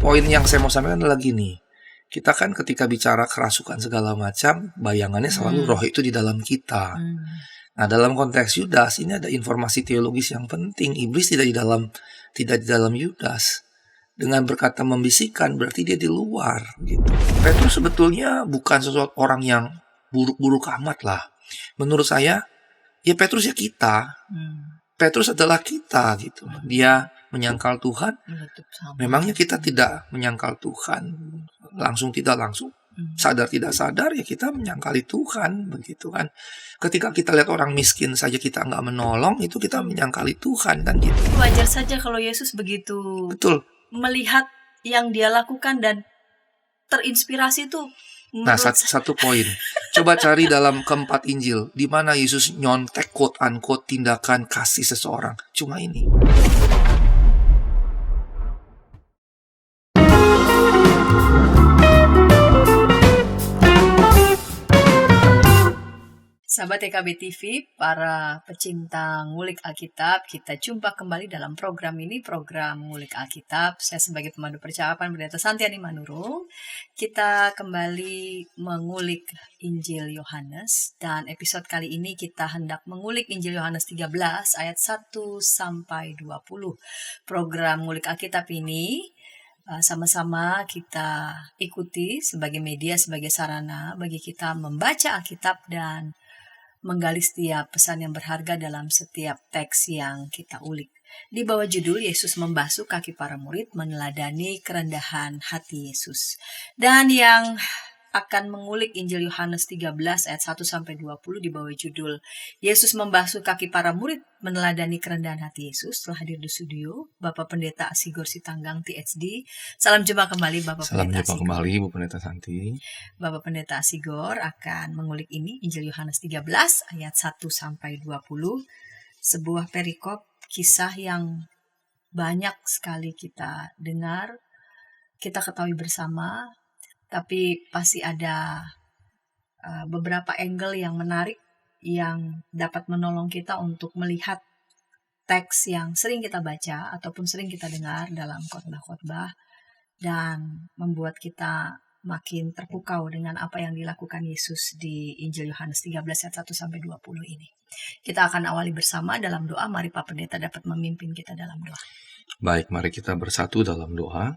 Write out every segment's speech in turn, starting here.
Poin yang saya mau sampaikan adalah gini. Kita kan ketika bicara kerasukan segala macam, bayangannya selalu roh itu di dalam kita. Nah, dalam konteks Yudas ini ada informasi teologis yang penting. Iblis tidak di dalam Yudas. Dengan berkata membisikkan berarti dia di luar gitu. Petrus sebetulnya bukan sesuatu orang yang buruk-buruk amat lah. Menurut saya, ya Petrus ya kita. Petrus adalah kita gitu. Dia menyangkal Tuhan. Memangnya kita tidak menyangkal Tuhan langsung tidak langsung, sadar tidak sadar ya kita menyangkali Tuhan begitu kan. Ketika kita lihat orang miskin saja kita nggak menolong, itu kita menyangkali Tuhan kan gitu. Wajar saja kalau Yesus begitu Betul. Melihat yang dia lakukan dan terinspirasi itu. Nah, satu poin. Coba cari dalam keempat Injil di mana Yesus nyontek quote unquote tindakan kasih seseorang. Cuma ini. Sahabat EKB TV, para pecinta ngulik Alkitab, kita jumpa kembali dalam program ini, program ngulik Alkitab. Saya sebagai pemandu percakapan Pendeta Santiani Manurung. Kita kembali mengulik Injil Yohanes, dan episode kali ini kita hendak mengulik Injil Yohanes 13 ayat 1 sampai 20. Program ngulik Alkitab ini sama-sama kita ikuti sebagai media, sebagai sarana bagi kita membaca Alkitab dan menggali setiap pesan yang berharga dalam setiap teks yang kita ulik. Di bawah judul Yesus membasuh kaki para murid, meneladani kerendahan hati Yesus. Dan yang akan mengulik Injil Yohanes 13 ayat 1 sampai 20 di bawah judul Yesus membasuh kaki para murid, meneladani kerendahan hati Yesus. Telah hadir di studio Bapak Pendeta Asigor Sitanggang PhD. Salam jumpa kembali Bapak Pendeta Asigor. Salam jumpa kembali Bu Pendeta Santi. Bapak Pendeta Asigor akan mengulik ini Injil Yohanes 13 ayat 1 sampai 20. Sebuah perikop kisah yang banyak sekali kita dengar, kita ketahui bersama. Tapi pasti ada beberapa angle yang menarik yang dapat menolong kita untuk melihat teks yang sering kita baca ataupun sering kita dengar dalam khotbah-khotbah dan membuat kita makin terpukau dengan apa yang dilakukan Yesus di Injil Yohanes 13 ayat 1 sampai 20 ini. Kita akan awali bersama dalam doa. Mari Pak Pendeta dapat memimpin kita dalam doa. Baik, mari kita bersatu dalam doa.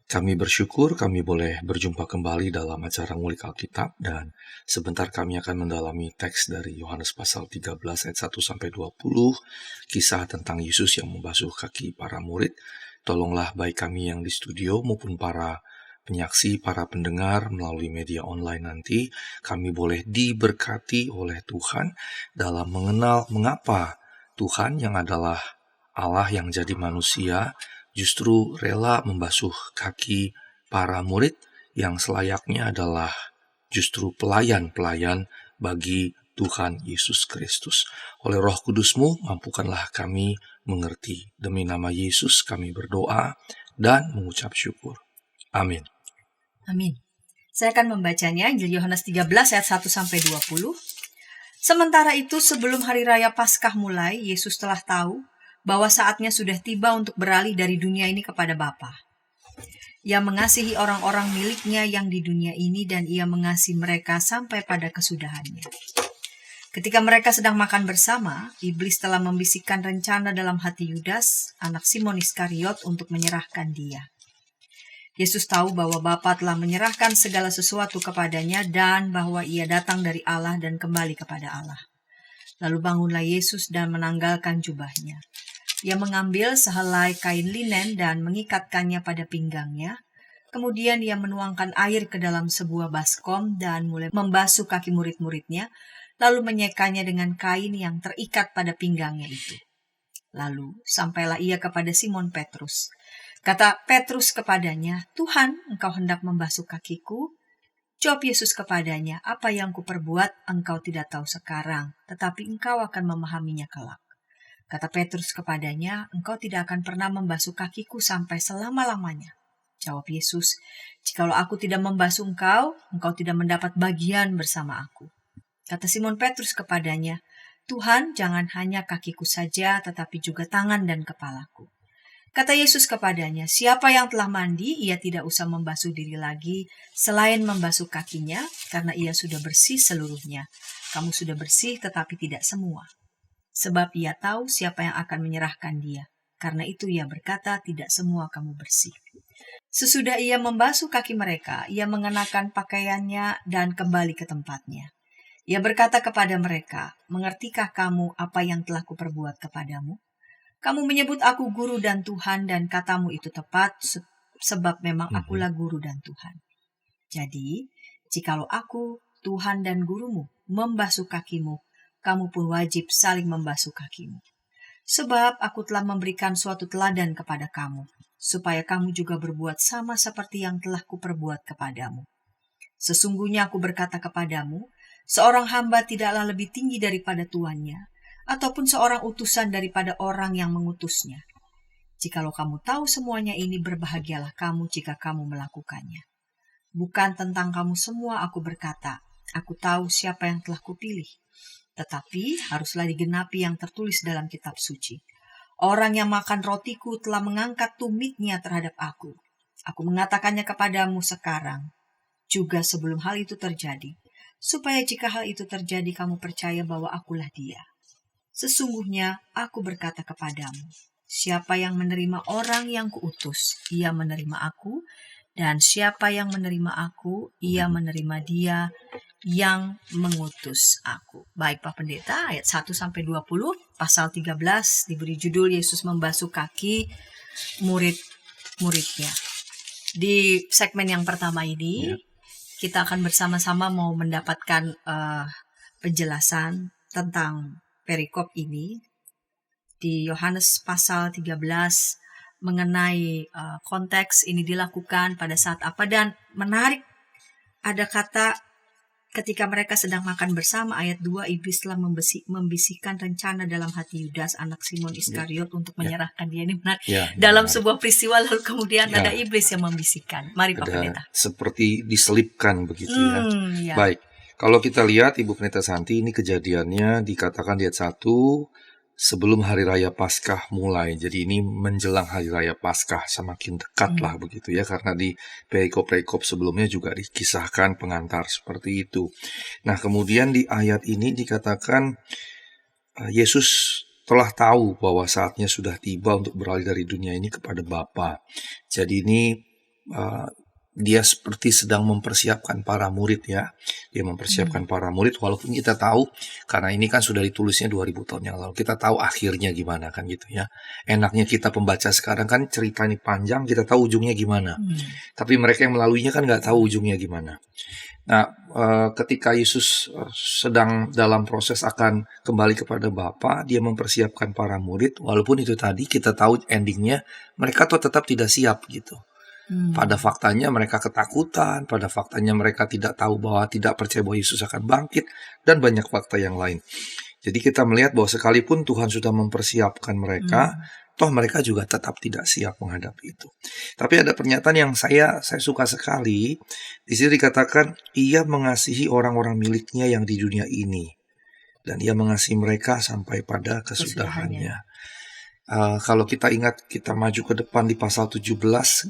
Kami bersyukur kami boleh berjumpa kembali dalam acara Ngulik Alkitab, dan sebentar kami akan mendalami teks dari Yohanes pasal 13 ayat 1 sampai 20, kisah tentang Yesus yang membasuh kaki para murid. Tolonglah baik kami yang di studio maupun para penyaksi, para pendengar melalui media online nanti, kami boleh diberkati oleh Tuhan dalam mengenal mengapa Tuhan yang adalah Allah yang jadi manusia justru rela membasuh kaki para murid yang selayaknya adalah justru pelayan-pelayan bagi Tuhan Yesus Kristus. Oleh Roh Kudus-Mu, mampukanlah kami mengerti. Demi nama Yesus kami berdoa dan mengucap syukur. Amin. Amin. Saya akan membacanya, Injil Yohanes 13 ayat 1 sampai 20. Sementara itu, sebelum hari raya Paskah mulai, Yesus telah tahu bahwa saatnya sudah tiba untuk beralih dari dunia ini kepada Bapa. Ia mengasihi orang-orang miliknya yang di dunia ini dan ia mengasihi mereka sampai pada kesudahannya. Ketika mereka sedang makan bersama, iblis telah membisikkan rencana dalam hati Yudas, anak Simon Iskariot, untuk menyerahkan dia. Yesus tahu bahwa Bapa telah menyerahkan segala sesuatu kepadanya dan bahwa ia datang dari Allah dan kembali kepada Allah. Lalu bangunlah Yesus dan menanggalkan jubahnya. Ia mengambil sehelai kain linen dan mengikatkannya pada pinggangnya. Kemudian ia menuangkan air ke dalam sebuah baskom dan mulai membasuh kaki murid-muridnya, lalu menyekanya dengan kain yang terikat pada pinggangnya itu. Lalu sampailah ia kepada Simon Petrus. Kata Petrus kepadanya, "Tuhan, engkau hendak membasuh kakiku?" Jawab Yesus kepadanya, "Apa yang kuperbuat engkau tidak tahu sekarang, tetapi engkau akan memahaminya kelak." Kata Petrus kepadanya, "Engkau tidak akan pernah membasuh kakiku sampai selama-lamanya." Jawab Yesus, "Jikalau aku tidak membasuh engkau, engkau tidak mendapat bagian bersama aku." Kata Simon Petrus kepadanya, "Tuhan, jangan hanya kakiku saja, tetapi juga tangan dan kepalaku." Kata Yesus kepadanya, siapa yang telah mandi, ia tidak usah membasuh diri lagi, selain membasuh kakinya, karena ia sudah bersih seluruhnya. Kamu sudah bersih, tetapi tidak semua. Sebab ia tahu siapa yang akan menyerahkan dia. Karena itu ia berkata, tidak semua kamu bersih. Sesudah ia membasuh kaki mereka, ia mengenakan pakaiannya dan kembali ke tempatnya. Ia berkata kepada mereka, mengertikah kamu apa yang telah kuperbuat kepadamu? Kamu menyebut aku guru dan Tuhan, dan katamu itu tepat, sebab memang akulah guru dan Tuhan. Jadi, jikalau aku, Tuhan dan gurumu, membasuh kakimu, kamu pun wajib saling membasuh kakimu. Sebab aku telah memberikan suatu teladan kepada kamu, supaya kamu juga berbuat sama seperti yang telah kuperbuat kepadamu. Sesungguhnya aku berkata kepadamu, seorang hamba tidaklah lebih tinggi daripada tuannya, ataupun seorang utusan daripada orang yang mengutusnya. Jikalau kamu tahu semuanya ini, berbahagialah kamu jika kamu melakukannya. Bukan tentang kamu semua aku berkata, aku tahu siapa yang telah kupilih. Tetapi haruslah digenapi yang tertulis dalam kitab suci. Orang yang makan rotiku telah mengangkat tumitnya terhadap aku. Aku mengatakannya kepadamu sekarang, juga sebelum hal itu terjadi, supaya jika hal itu terjadi kamu percaya bahwa akulah dia. Sesungguhnya aku berkata kepadamu, siapa yang menerima orang yang kuutus, ia menerima aku, dan siapa yang menerima aku, ia menerima dia yang mengutus aku. Baik Pak Pendeta, ayat 1-20, pasal 13 diberi judul Yesus membasuh kaki murid-muridnya. Di segmen yang pertama ini, kita akan bersama-sama mau mendapatkan penjelasan tentang perikop ini di Yohanes pasal 13 mengenai konteks ini dilakukan pada saat apa. Dan menarik, ada kata ketika mereka sedang makan bersama, ayat 2, iblis telah membisikkan rencana dalam hati Yudas anak Simon Iskariot untuk menyerahkan dia. Ini menarik. Dalam sebuah peristiwa lalu kemudian ada iblis yang membisikkan. Mari Pak Pendeta. Seperti diselipkan begitu ya. Baik. Kalau kita lihat Ibu Pendeta Santi, ini kejadiannya dikatakan di ayat 1, sebelum Hari Raya Paskah mulai. Jadi ini menjelang Hari Raya Paskah, semakin dekat lah begitu ya. Karena di perikop-perikop sebelumnya juga dikisahkan pengantar seperti itu. Nah kemudian di ayat ini dikatakan Yesus telah tahu bahwa saatnya sudah tiba untuk beralih dari dunia ini kepada Bapa. Jadi ini dia seperti sedang mempersiapkan para murid ya. Dia mempersiapkan para murid, walaupun kita tahu, karena ini kan sudah ditulisnya 2000 tahun yang lalu, kita tahu akhirnya gimana kan gitu ya. Enaknya kita pembaca sekarang kan cerita ini panjang, kita tahu ujungnya gimana. Tapi mereka yang melaluinya kan nggak tahu ujungnya gimana. Nah, ketika Yesus sedang dalam proses akan kembali kepada Bapa, dia mempersiapkan para murid, walaupun itu tadi kita tahu endingnya, mereka tuh tetap tidak siap gitu. Pada faktanya mereka ketakutan, pada faktanya mereka tidak tahu bahwa tidak percaya bahwa Yesus akan bangkit, dan banyak fakta yang lain. Jadi kita melihat bahwa sekalipun Tuhan sudah mempersiapkan mereka, toh mereka juga tetap tidak siap menghadapi itu. Tapi ada pernyataan yang saya suka sekali. Di sini dikatakan, ia mengasihi orang-orang miliknya yang di dunia ini, dan ia mengasihi mereka sampai pada kesudahannya. Kalau kita ingat, kita maju ke depan di pasal 17,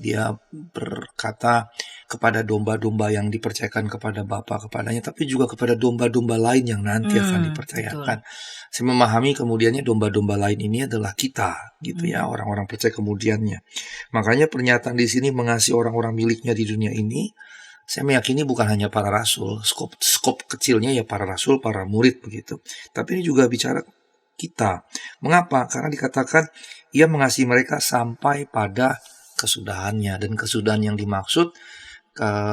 dia berkata kepada domba-domba yang dipercayakan kepada Bapa kepadanya, tapi juga kepada domba-domba lain yang nanti akan dipercayakan. Saya memahami kemudiannya domba-domba lain ini adalah kita, gitu ya, orang-orang percaya kemudiannya. Makanya pernyataan di sini mengasihi orang-orang miliknya di dunia ini, saya meyakini bukan hanya para rasul, skop kecilnya ya para rasul, para murid begitu. Tapi ini juga bicara kita. Mengapa? Karena dikatakan ia mengasihi mereka sampai pada kesudahannya. Dan kesudahan yang dimaksud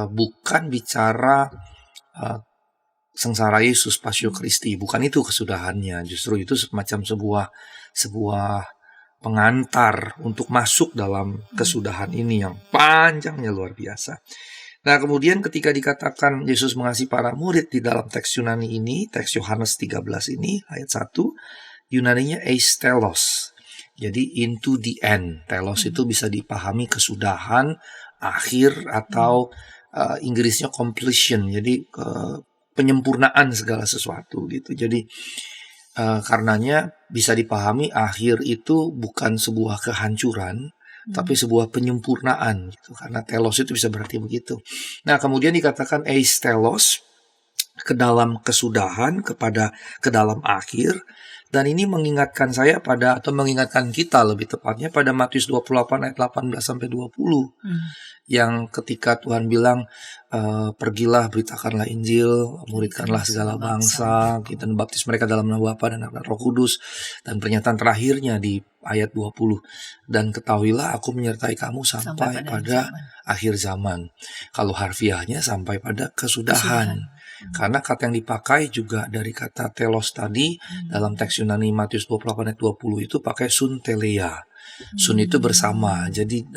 bukan bicara sengsara Yesus, Passio Christi. Bukan itu kesudahannya. Justru itu semacam sebuah pengantar untuk masuk dalam kesudahan ini yang panjangnya luar biasa. Nah kemudian ketika dikatakan Yesus mengasihi para murid di dalam teks Yunani ini, teks Yohanes 13 ini, ayat 1, Yunaninya eis telos. Jadi into the end. Telos itu bisa dipahami kesudahan, akhir, atau Inggrisnya completion. Jadi penyempurnaan segala sesuatu gitu. Jadi karenanya bisa dipahami akhir itu bukan sebuah kehancuran, tapi sebuah penyempurnaan gitu. Karena telos itu bisa berarti begitu. Nah, kemudian dikatakan eis telos, ke dalam kesudahan, ke dalam akhir. Dan ini mengingatkan saya atau mengingatkan kita lebih tepatnya pada Matius 28 ayat 18 sampai 20. Yang ketika Tuhan bilang, pergilah beritakanlah Injil, muridkanlah segala bangsa, kita baptis mereka dalam nama Bapa dan Anak dan Roh Kudus. Dan pernyataan terakhirnya di ayat 20, dan ketahuilah aku menyertai kamu sampai pada akhir zaman. Kalau harfiahnya sampai pada kesudahan. Karena kata yang dipakai juga dari kata telos tadi, dalam teks Yunani Matius 28 ayat 20 itu pakai sun teleia. Sun itu bersama, jadi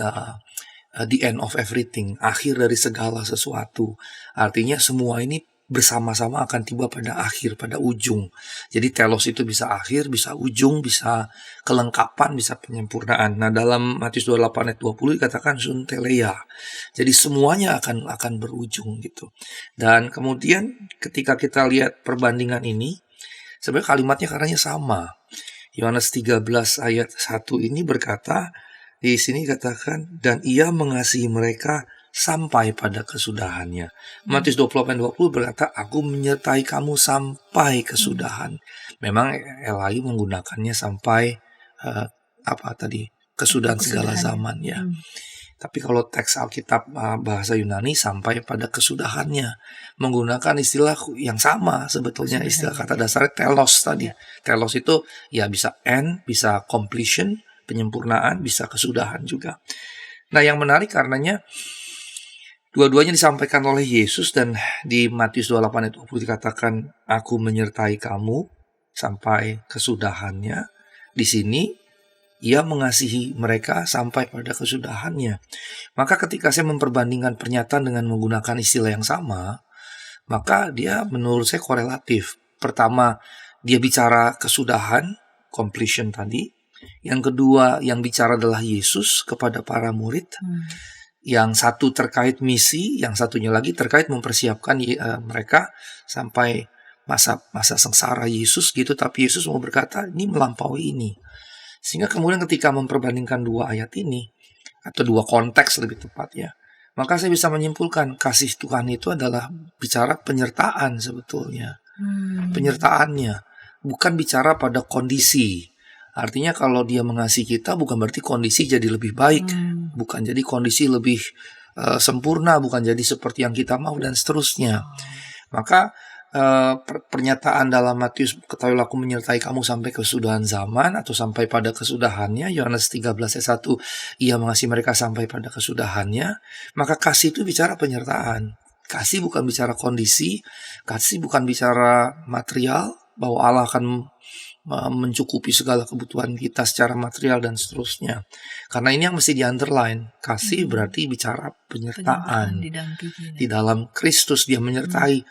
the end of everything, akhir dari segala sesuatu. Artinya semua ini bersama-sama akan tiba pada akhir, pada ujung. Jadi telos itu bisa akhir, bisa ujung, bisa kelengkapan, bisa penyempurnaan. Nah, dalam Matius 28 ayat 20 dikatakan sun teleia. Jadi semuanya akan berujung gitu. Dan kemudian ketika kita lihat perbandingan ini, sebenarnya kalimatnya karena sama. Yohanes 13 ayat 1 ini berkata, di sini katakan, dan ia mengasihi mereka sampai pada kesudahannya. Matius 28:20 berkata, aku menyertai kamu sampai kesudahan. Memang Elai menggunakannya sampai kesudahan segala zaman ya. Tapi kalau teks Alkitab bahasa Yunani sampai pada kesudahannya, menggunakan istilah yang sama sebetulnya, istilah kata dasarnya telos tadi. Telos itu ya bisa end, bisa completion, penyempurnaan, bisa kesudahan juga. Nah, yang menarik karenanya dua-duanya disampaikan oleh Yesus, dan di Matius 28 ayat 20 dikatakan, aku menyertai kamu sampai kesudahannya. Di sini ia mengasihi mereka sampai pada kesudahannya. Maka ketika saya memperbandingkan pernyataan dengan menggunakan istilah yang sama, maka dia menurut saya korelatif. Pertama, dia bicara kesudahan, completion tadi. Yang kedua, yang bicara adalah Yesus kepada para murid. Yang satu terkait misi, yang satunya lagi terkait mempersiapkan mereka sampai masa sengsara Yesus gitu. Tapi Yesus mau berkata, ini melampaui ini. Sehingga kemudian ketika memperbandingkan dua ayat ini, atau dua konteks lebih tepatnya, maka saya bisa menyimpulkan kasih Tuhan itu adalah bicara penyertaan sebetulnya. Penyertaannya, bukan bicara pada kondisi. Artinya kalau dia mengasihi kita bukan berarti kondisi jadi lebih baik, bukan jadi kondisi lebih sempurna, bukan jadi seperti yang kita mau dan seterusnya. Maka pernyataan dalam Matius, ketahuilah aku menyertai kamu sampai kesudahan zaman atau sampai pada kesudahannya, Yohanes 13 ayat 1, ia mengasihi mereka sampai pada kesudahannya. Maka kasih itu bicara penyertaan. Kasih bukan bicara kondisi, kasih bukan bicara material, bahwa Allah akan mencukupi segala kebutuhan kita secara material dan seterusnya. Karena ini yang mesti di-underline. Kasih berarti bicara penyertaan. Di dalam Kristus dia menyertai,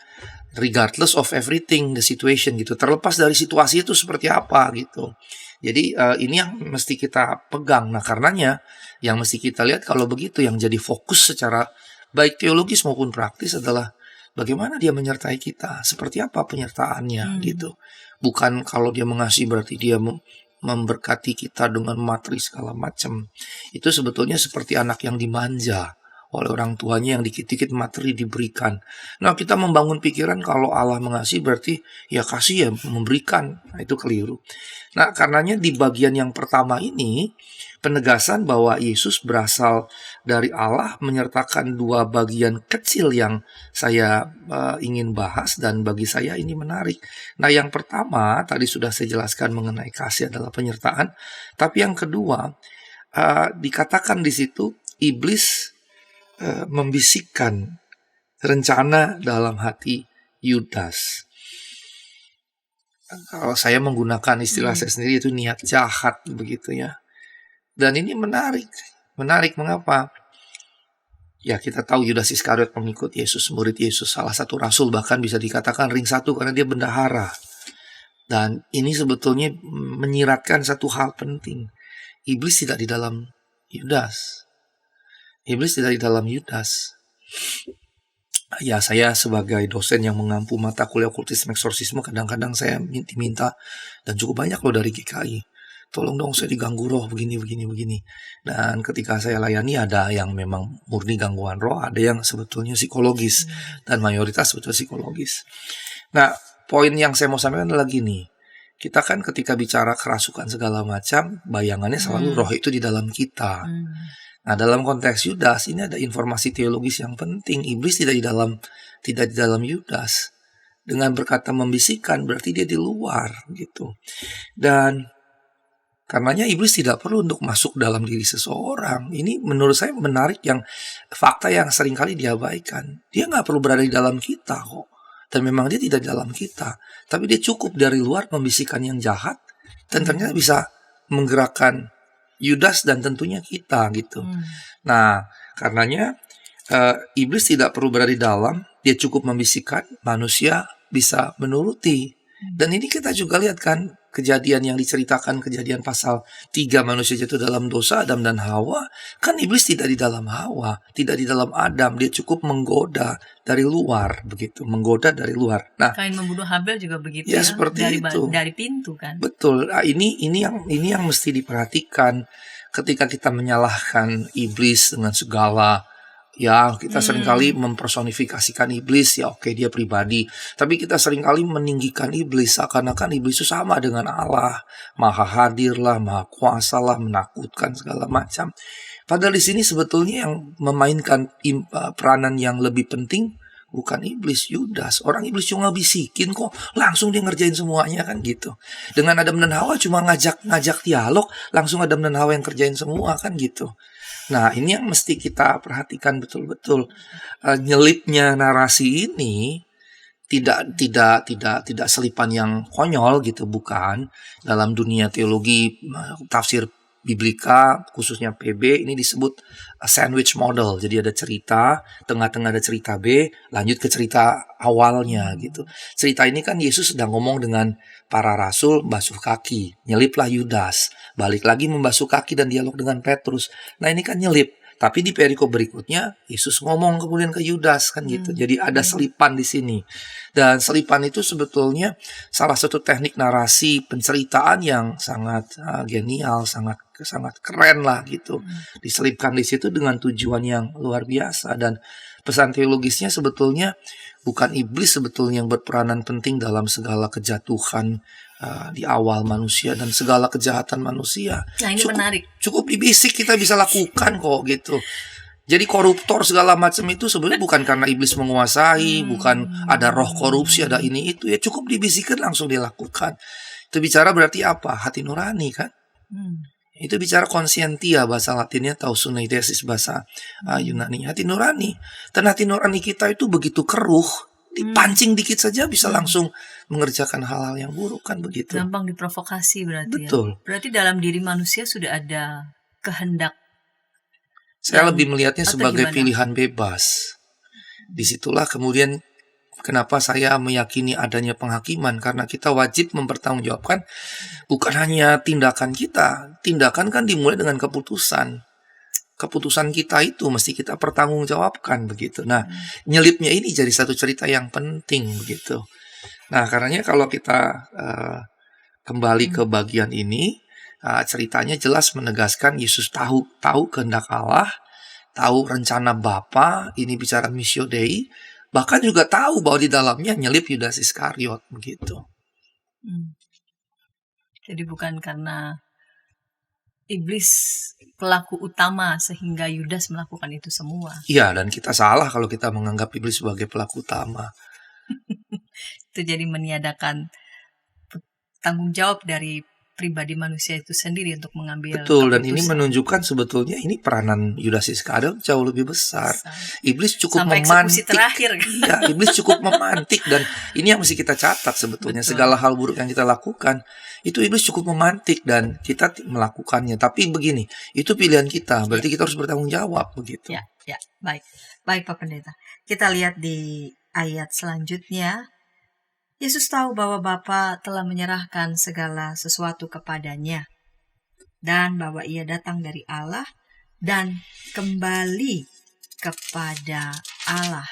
regardless of everything, the situation gitu. Terlepas dari situasi itu seperti apa gitu. Jadi ini yang mesti kita pegang. Nah, karenanya yang mesti kita lihat kalau begitu, yang jadi fokus secara baik teologis maupun praktis adalah bagaimana dia menyertai kita, seperti apa penyertaannya gitu. Bukan kalau dia mengasihi berarti dia memberkati kita dengan materi segala macam. Itu sebetulnya seperti anak yang dimanja oleh orang tuanya, yang dikit-dikit materi diberikan. Nah, kita membangun pikiran kalau Allah mengasihi berarti ya kasih ya memberikan. Nah, itu keliru. Nah, karenanya di bagian yang pertama ini penegasan bahwa Yesus berasal dari Allah menyertakan dua bagian kecil yang saya ingin bahas, dan bagi saya ini menarik. Nah, yang pertama tadi sudah saya jelaskan mengenai kasih adalah penyertaan, tapi yang kedua dikatakan di situ iblis membisikkan rencana dalam hati Yudas. Kalau saya menggunakan istilah saya sendiri itu niat jahat begitu ya. Dan ini menarik. Mengapa? Ya, kita tahu Yudas Iskariot pengikut Yesus, murid Yesus, salah satu rasul, bahkan bisa dikatakan ring satu karena dia bendahara. Dan ini sebetulnya menyiratkan satu hal penting. Iblis tidak di dalam Yudas. Ya, saya sebagai dosen yang mengampu mata kuliah okultisme eksorsisme, kadang-kadang saya diminta, dan cukup banyak loh dari GKI, tolong dong saya diganggu roh begini. Dan ketika saya layani ada yang memang murni gangguan roh, ada yang sebetulnya psikologis, dan mayoritas sebetulnya psikologis. Nah, poin yang saya mau sampaikan adalah gini. Kita kan ketika bicara kerasukan segala macam, bayangannya selalu roh itu di dalam kita. Nah, dalam konteks Yudas ini ada informasi teologis yang penting. Iblis tidak di dalam Yudas. Dengan berkata membisikkan berarti dia di luar gitu. Dan karenanya iblis tidak perlu untuk masuk dalam diri seseorang. Ini menurut saya menarik, fakta yang seringkali diabaikan. Dia nggak perlu berada di dalam kita kok. Dan memang dia tidak di dalam kita. Tapi dia cukup dari luar membisikkan yang jahat. Dan ternyata bisa menggerakkan Yudas dan tentunya kita gitu. Nah, karenanya iblis tidak perlu berada di dalam. Dia cukup membisikkan, manusia bisa menuruti. Dan ini kita juga lihat kan, kejadian yang diceritakan, kejadian pasal 3 manusia jatuh dalam dosa, Adam dan Hawa. Kan iblis tidak di dalam Hawa, tidak di dalam Adam. Dia cukup menggoda dari luar, begitu, menggoda dari luar. Nah, Kain membunuh Habel juga begitu ya seperti itu. dari pintu kan. Betul. Nah, ini yang mesti diperhatikan ketika kita menyalahkan iblis dengan segala. Ya, kita seringkali mempersonifikasikan iblis, ya oke, dia pribadi. Tapi kita seringkali meninggikan iblis, seakan-akan iblis itu sama dengan Allah. Maha hadir lah, maha kuasa lah, menakutkan segala macam. Padahal di sini sebetulnya yang memainkan peranan yang lebih penting bukan iblis, Yudas. Orang iblis cuma bisikin kok, langsung dia ngerjain semuanya kan gitu. Dengan Adam dan Hawa cuma ngajak dialog, langsung Adam dan Hawa yang kerjain semua kan gitu. Nah, ini yang mesti kita perhatikan betul-betul. Nyelipnya narasi ini tidak selipan yang konyol gitu, bukan. Dalam dunia teologi tafsir biblika, khususnya PB, ini disebut sandwich model. Jadi ada cerita, tengah-tengah ada cerita B, lanjut ke cerita awalnya gitu. Cerita ini kan Yesus sedang ngomong dengan para rasul, basuh kaki, nyeliplah Yudas, balik lagi membasuh kaki dan dialog dengan Petrus. Nah, ini kan nyelip. Tapi di perikop berikutnya Yesus ngomong kemudian ke Yudas kan gitu. Jadi ada selipan di sini. Dan selipan itu sebetulnya salah satu teknik narasi penceritaan yang sangat genial, sangat keren lah gitu. Diselipkan di situ dengan tujuan yang luar biasa, dan pesan teologisnya sebetulnya bukan iblis sebetulnya yang berperanan penting dalam segala kejatuhan di awal manusia dan segala kejahatan manusia. Nah, ini menarik. Cukup dibisik kita bisa lakukan kok gitu. Jadi koruptor segala macam itu sebenarnya bukan karena iblis menguasai, bukan ada roh korupsi, ada ini itu, ya cukup dibisikkan langsung dilakukan. Itu bicara berarti apa? Hati nurani kan? Itu bicara conscientia, bahasa Latinnya tausuneidesis, bahasa Yunani, hati nurani. Dan hati nurani kita itu begitu keruh, dipancing dikit saja bisa langsung mengerjakan hal-hal yang buruk kan begitu. Gampang diprovokasi berarti. Betul. Ya. Berarti dalam diri manusia sudah ada kehendak. Saya lebih melihatnya sebagai gimana? pilihan bebas. Disitulah kemudian kenapa saya meyakini adanya penghakiman, karena kita wajib mempertanggungjawabkan bukan hanya tindakan kita. Tindakan kan dimulai dengan keputusan. Keputusan kita itu mesti kita pertanggungjawabkan begitu. Nah, nyelipnya ini jadi satu cerita yang penting begitu. Nah, karenanya kalau kita kembali ke bagian ini, ceritanya jelas menegaskan Yesus tahu kehendak Allah, tahu rencana Bapa, ini bicara missio Dei, bahkan juga tahu bahwa di dalamnya nyelip Yudas Iskariot begitu. Jadi bukan karena iblis pelaku utama sehingga Yudas melakukan itu semua. Iya, dan kita salah kalau kita menganggap iblis sebagai pelaku utama. Itu jadi meniadakan tanggung jawab dari pribadi manusia itu sendiri untuk mengambil Betul, dan keputusan. ini menunjukkan sebetulnya ini peranan Yudas Iskariot jauh lebih besar. Iblis cukup sampai memantik. eksekusi terakhir. Iya, iblis cukup memantik, dan ini yang mesti kita catat sebetulnya. Betul. Segala hal buruk yang kita lakukan, itu iblis cukup memantik dan kita melakukannya. Tapi begini, itu pilihan kita, berarti kita harus bertanggung jawab begitu. Ya, baik. Baik Pak Pendeta. Kita lihat di ayat selanjutnya. Yesus tahu bahwa Bapa telah menyerahkan segala sesuatu kepadanya dan bahwa ia datang dari Allah dan kembali kepada Allah.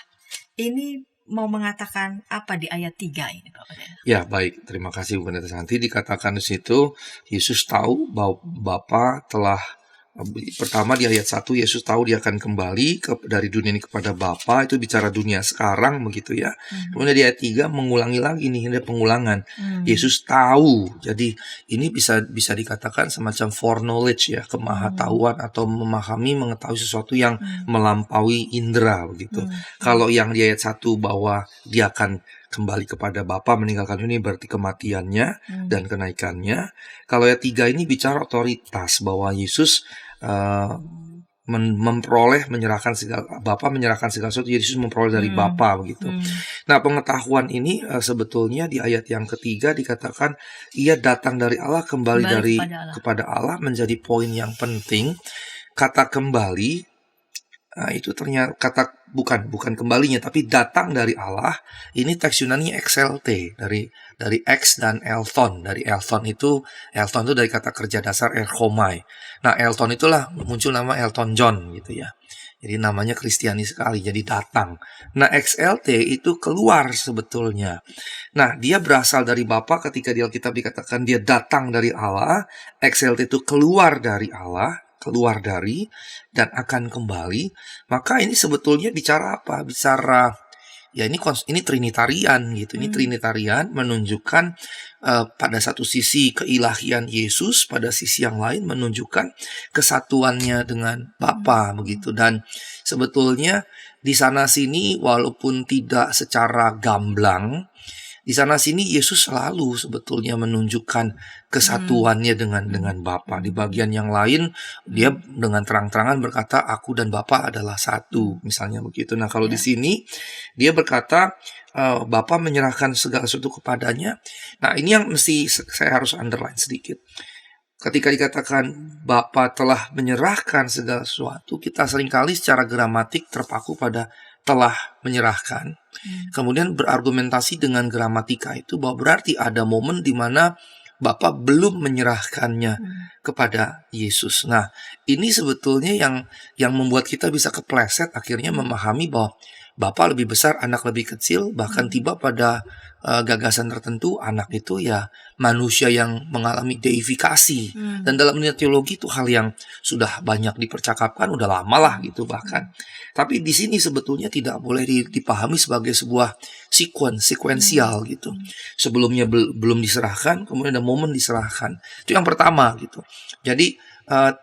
Ini mau mengatakan apa di ayat 3 ini, Pak Pendeta? Ya, baik. Terima kasih Bu Pendeta Santi. Dikatakan di situ, Yesus tahu bahwa Bapa telah, pertama di ayat 1, Yesus tahu dia akan kembali dari dunia ini kepada Bapa. Itu bicara dunia sekarang begitu ya. Kemudian di ayat 3 mengulangi lagi nih, ada pengulangan. Yesus tahu. Jadi ini bisa dikatakan semacam foreknowledge ya, kemahatauan atau mengetahui sesuatu yang melampaui indera begitu. Kalau yang di ayat 1 bahwa dia akan kembali kepada Bapa, meninggalkan ini berarti kematiannya dan kenaikannya. Kalau ayat 3 ini bicara otoritas, bahwa Yesus menyerahkan segala, Bapa menyerahkan segala sesuatu, Yesus memperoleh dari Bapa begitu. Nah, pengetahuan ini sebetulnya di ayat yang ketiga dikatakan ia datang dari Allah, kembali kepada Allah menjadi poin yang penting. Kata kembali, nah, itu ternyata kata bukan kembalinya, tapi datang dari Allah. Ini teks Yunani exelte, dari ex dan elton. Dari elton itu dari kata kerja dasar erchomai. Nah, elton itulah muncul nama Elton John gitu ya. Jadi namanya Kristiani sekali, jadi datang. Nah, exelte itu keluar sebetulnya. Nah, dia berasal dari Bapa. Ketika di Alkitab dikatakan dia datang dari Allah, exelte itu keluar dari Allah, keluar dari dan akan kembali. Maka ini sebetulnya bicara apa? Bicara ya ini trinitarian gitu. Ini trinitarian menunjukkan pada satu sisi keilahian Yesus, pada sisi yang lain menunjukkan kesatuannya dengan Bapa begitu. Dan sebetulnya di sana sini walaupun tidak secara gamblang, di sana sini Yesus selalu sebetulnya menunjukkan kesatuannya dengan Bapa. Di bagian yang lain dia dengan terang-terangan berkata aku dan Bapa adalah satu, misalnya begitu. Nah, kalau di sini dia berkata Bapa menyerahkan segala sesuatu kepadanya. Nah, ini yang mesti saya harus underline sedikit. Ketika dikatakan Bapa telah menyerahkan segala sesuatu, kita seringkali secara gramatik terpaku pada telah menyerahkan. Kemudian berargumentasi dengan gramatika itu bahwa berarti ada momen di mana Bapa belum menyerahkannya kepada Yesus. Nah, ini sebetulnya yang membuat kita bisa kepleset akhirnya memahami bahwa Bapa lebih besar, anak lebih kecil, bahkan tiba pada gagasan tertentu anak itu ya manusia yang mengalami deifikasi. Dan dalam dunia teologi itu hal yang sudah banyak dipercakapkan, udah lama lah gitu bahkan. Tapi di sini sebetulnya tidak boleh dipahami sebagai sebuah sekuensial gitu. Sebelumnya belum diserahkan, kemudian ada momen diserahkan. Itu yang pertama gitu. Jadi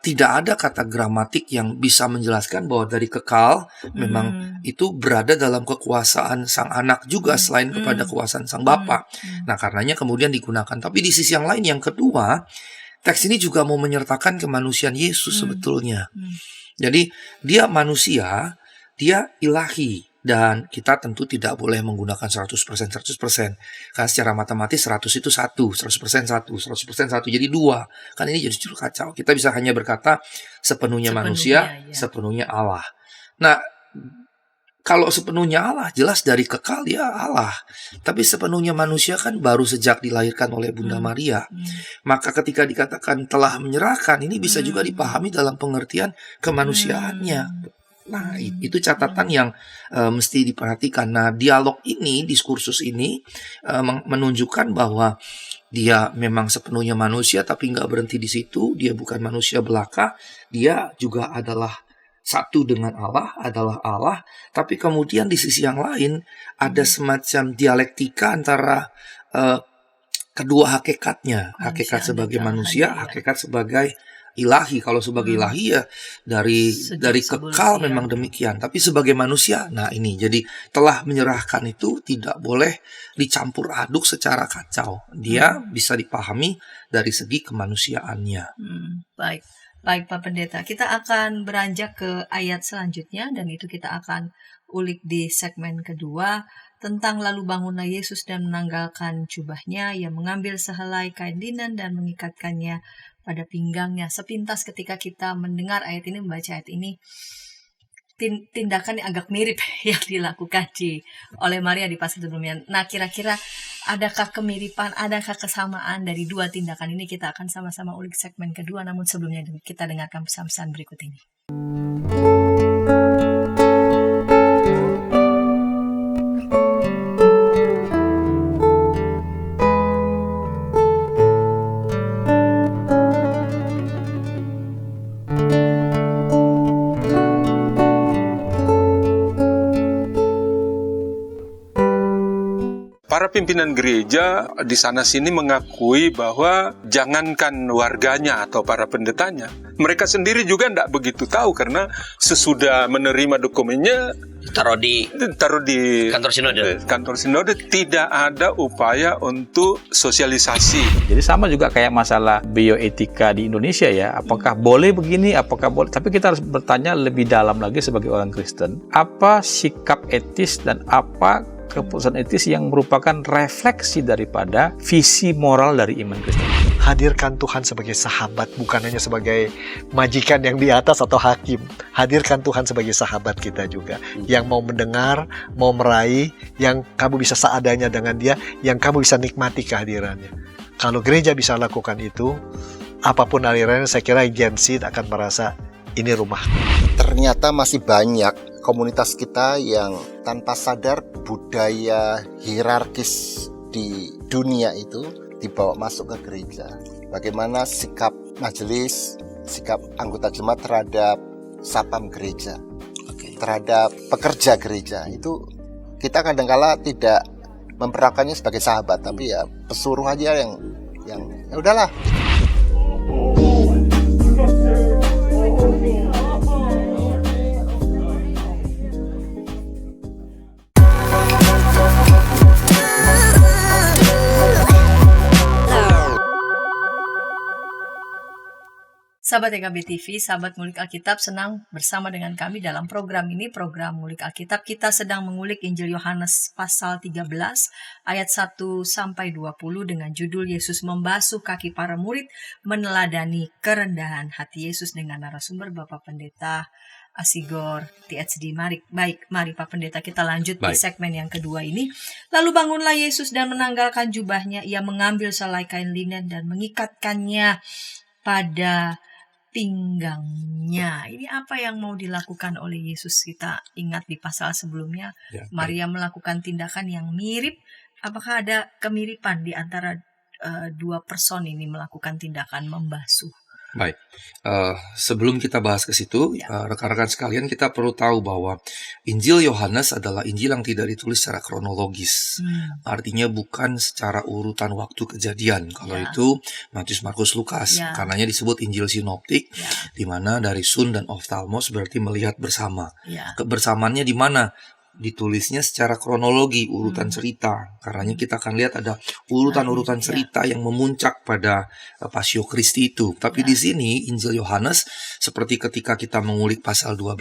tidak ada kata gramatik yang bisa menjelaskan bahwa dari kekal memang itu berada dalam kekuasaan sang anak juga selain kepada kekuasaan sang Bapa. Nah, karenanya kemudian digunakan. Tapi di sisi yang lain, yang kedua, teks ini juga mau menyertakan kemanusiaan Yesus sebetulnya. Jadi dia manusia, dia ilahi. Dan kita tentu tidak boleh menggunakan 100%. Karena secara matematis 100 itu 1, 100% 100% 1. Jadi 2. Kan ini jadi justru kacau. Kita bisa hanya berkata sepenuhnya manusia, sepenuhnya Allah. Nah, kalau sepenuhnya Allah, jelas dari kekal dia Allah. Tapi sepenuhnya manusia kan baru sejak dilahirkan oleh Bunda Maria. Maka ketika dikatakan telah menyerahkan, ini bisa juga dipahami dalam pengertian kemanusiaannya. Nah, itu catatan yang mesti diperhatikan. Nah, dialog ini, diskursus ini menunjukkan bahwa dia memang sepenuhnya manusia, tapi nggak berhenti di situ. Dia bukan manusia belaka. Dia juga adalah satu dengan Allah, adalah Allah. Tapi kemudian di sisi yang lain ada semacam dialektika antara kedua hakikatnya. Hakikat sebagai manusia, hakikat sebagai ilahi. Kalau sebagai ilahi ya dari kekal memang demikian. Tapi sebagai manusia, nah ini jadi telah menyerahkan itu tidak boleh dicampur aduk secara kacau. Dia bisa dipahami dari segi kemanusiaannya. Baik Pak Pendeta, kita akan beranjak ke ayat selanjutnya dan itu kita akan ulik di segmen kedua tentang lalu bangunlah Yesus dan menanggalkan jubahnya, ia mengambil sehelai kain linen dan mengikatkannya pada pinggangnya. Sepintas ketika kita mendengar ayat ini, membaca ayat ini, tindakan yang agak mirip yang dilakukan oleh Maria di pasal sebelumnya. Nah, kira-kira adakah kemiripan, adakah kesamaan dari dua tindakan ini? Kita akan sama-sama ulik segmen kedua, namun sebelumnya kita dengarkan pesan-pesan berikut ini. para pimpinan gereja di sana-sini mengakui bahwa jangankan warganya atau para pendetanya, mereka sendiri juga tidak begitu tahu karena sesudah menerima dokumennya taruh di kantor sinode tidak ada upaya untuk sosialisasi. Jadi sama juga kayak masalah bioetika di Indonesia ya, apakah boleh begini, apakah boleh, tapi kita harus bertanya lebih dalam lagi sebagai orang Kristen, apa sikap etis dan apa keputusan etis yang merupakan refleksi daripada visi moral dari iman Kristen. Hadirkan Tuhan sebagai sahabat, bukan hanya sebagai majikan yang di atas atau hakim. Hadirkan Tuhan sebagai sahabat kita juga, yang mau mendengar, mau meraih, yang kamu bisa seadanya dengan dia, yang kamu bisa nikmati kehadirannya. Kalau gereja bisa lakukan itu, apapun alirannya, saya kira Gen Z akan merasa ini rumah. Ternyata masih banyak komunitas kita yang tanpa sadar budaya hierarkis di dunia itu dibawa masuk ke gereja. Bagaimana sikap majelis, sikap anggota jemaat terhadap sapam gereja, terhadap pekerja gereja, itu kita kadang-kala tidak memperlakukannya sebagai sahabat, tapi ya pesuruh aja yang ya udahlah. Sahabat EKB TV, sahabat Ngulik Alkitab, senang bersama dengan kami dalam program ini, program Ngulik Alkitab. Kita sedang mengulik Injil Yohanes pasal 13 ayat 1-20 dengan judul Yesus membasuh kaki para murid, meneladani kerendahan hati Yesus, dengan narasumber Bapak Pendeta Asigor THD. Mari Pak Pendeta, kita lanjut di segmen yang kedua ini. Lalu bangunlah Yesus dan menanggalkan jubahnya, ia mengambil selai kain linen dan mengikatkannya pada pinggangnya. Ini apa yang mau dilakukan oleh Yesus? Kita ingat di pasal sebelumnya, Maria melakukan tindakan yang mirip. Apakah ada kemiripan di antara dua person ini melakukan tindakan membasuh? Baik, sebelum kita bahas ke situ, rekan-rekan sekalian, kita perlu tahu bahwa Injil Yohanes adalah Injil yang tidak ditulis secara kronologis. Artinya bukan secara urutan waktu kejadian. Kalau itu Matius, Markus, Lukas, karenanya disebut Injil sinoptik, di mana dari sun dan oftalmos berarti melihat bersama. Kebersamaannya di mana? Ditulisnya secara kronologi, urutan cerita. Karenanya kita akan lihat ada urutan-urutan cerita yang memuncak pada Pasio Kristi itu. Tapi di sini Injil Yohanes, seperti ketika kita mengulik pasal 12,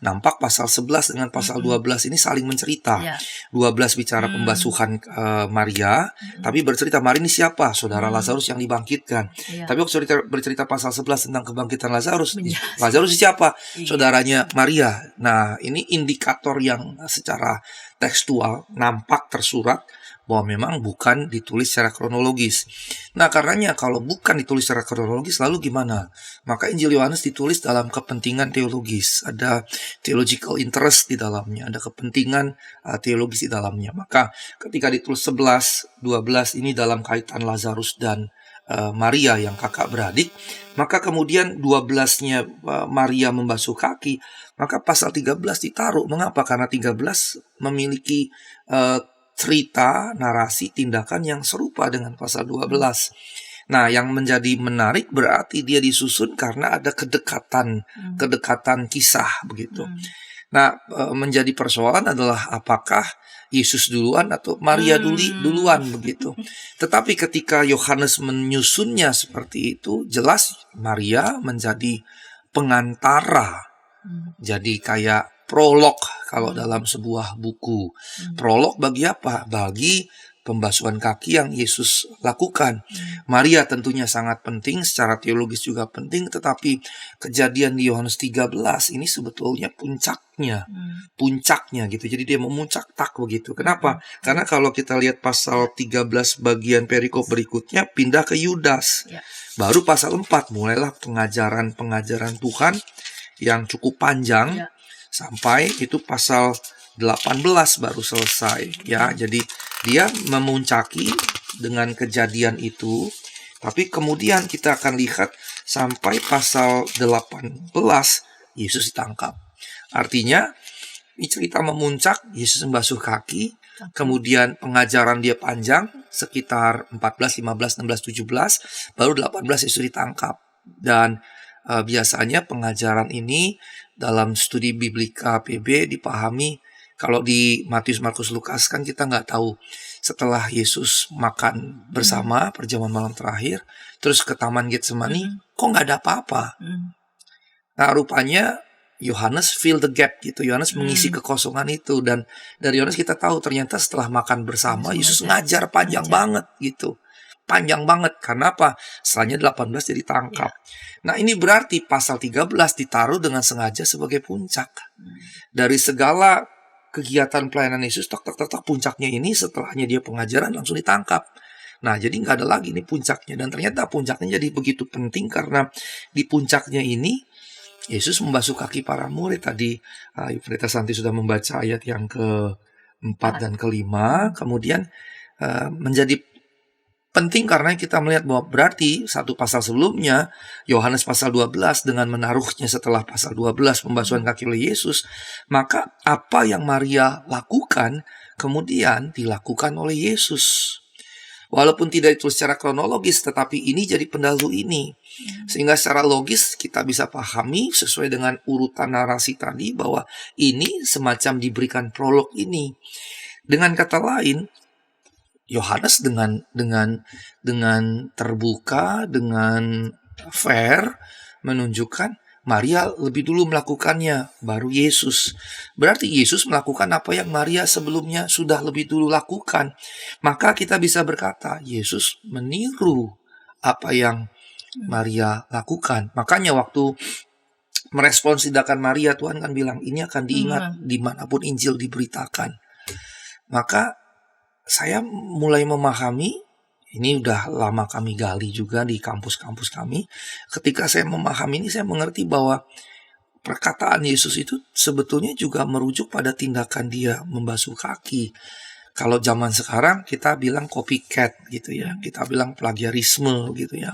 nampak pasal 11 dengan pasal 12 ini saling mencerita. 12 bicara pembasuhan Maria, tapi bercerita Maria ini siapa? Saudara Lazarus yang dibangkitkan. Tapi waktu bercerita pasal 11 tentang kebangkitan Lazarus, Lazarus siapa? Saudaranya Maria. Nah, ini indikator yang secara tekstual nampak tersurat bahwa memang bukan ditulis secara kronologis. Nah, karenanya kalau bukan ditulis secara kronologis, lalu gimana? Maka Injil Yohanes ditulis dalam kepentingan teologis. Ada theological interest di dalamnya, ada kepentingan teologis di dalamnya. Maka ketika ditulis 11, 12 ini dalam kaitan Lazarus dan Maria yang kakak beradik, maka kemudian 12-nya Maria membasuh kaki, maka pasal 13 ditaruh. Mengapa? Karena 13 memiliki cerita, narasi, tindakan yang serupa dengan pasal 12. Nah, yang menjadi menarik berarti dia disusun karena ada kedekatan kisah begitu. Nah, menjadi persoalan adalah apakah Yesus duluan atau Maria duluan begitu. Tetapi ketika Yohanes menyusunnya seperti itu, jelas Maria menjadi pengantara. Jadi kayak prolog kalau dalam sebuah buku. Prolog bagi apa? Bagi pembasuhan kaki yang Yesus lakukan. Maria tentunya sangat penting, secara teologis juga penting, tetapi kejadian di Yohanes 13 ini sebetulnya puncaknya gitu. Jadi dia memuncak tak begitu. Kenapa? Karena kalau kita lihat pasal 13 bagian perikop berikutnya pindah ke Yudas. Baru pasal 4 mulailah pengajaran Tuhan yang cukup panjang sampai itu pasal 18 baru selesai ya. Jadi dia memuncaki dengan kejadian itu, tapi kemudian kita akan lihat sampai pasal 18 Yesus ditangkap. Artinya Ini cerita memuncak, Yesus membasuh kaki, kemudian pengajaran dia panjang, sekitar 14, 15, 16, 17, baru 18 Yesus ditangkap. Dan biasanya pengajaran ini dalam studi Biblika PB dipahami, kalau di Matius, Markus, Lukas kan kita nggak tahu. Setelah Yesus makan bersama perjamuan malam terakhir, terus ke Taman Getsemani, kok nggak ada apa-apa? Nah, rupanya Yohanes fill the gap gitu. Yohanes mengisi kekosongan itu, dan dari Yohanes kita tahu ternyata setelah makan bersama Yesus ngajar panjang banget gitu. Panjang banget. Karena apa? Setelahnya 18 jadi tangkap. Nah, ini berarti pasal 13 ditaruh dengan sengaja sebagai puncak. Dari segala kegiatan pelayanan Yesus, tok puncaknya ini setelahnya dia pengajaran langsung ditangkap. Nah, jadi nggak ada lagi nih puncaknya. Dan ternyata puncaknya jadi begitu penting karena di puncaknya ini Yesus membasuh kaki para murid. Tadi Pendeta Santi sudah membaca ayat yang ke-4 dan ke-5. Kemudian menjadi penting karena kita melihat bahwa berarti satu pasal sebelumnya, Yohanes pasal 12 dengan menaruhnya setelah pasal 12 pembasuhan kaki oleh Yesus, maka apa yang Maria lakukan kemudian dilakukan oleh Yesus. Walaupun tidak ditulis secara kronologis, tetapi ini jadi pendahulu ini. Sehingga secara logis kita bisa pahami sesuai dengan urutan narasi tadi bahwa ini semacam diberikan prolog ini. Dengan kata lain, Yohanes dengan terbuka, dengan fair menunjukkan Maria lebih dulu melakukannya, baru Yesus. Berarti Yesus melakukan apa yang Maria sebelumnya sudah lebih dulu lakukan. Maka kita bisa berkata, Yesus meniru apa yang Maria lakukan. Makanya waktu merespons tindakan Maria, Tuhan kan bilang, ini akan diingat dimanapun Injil diberitakan. Maka saya mulai memahami, ini udah lama kami gali juga di kampus-kampus kami. Ketika saya memahami ini, saya mengerti bahwa perkataan Yesus itu sebetulnya juga merujuk pada tindakan dia membasuh kaki. Kalau zaman sekarang kita bilang copycat gitu ya, kita bilang plagiarisme gitu ya.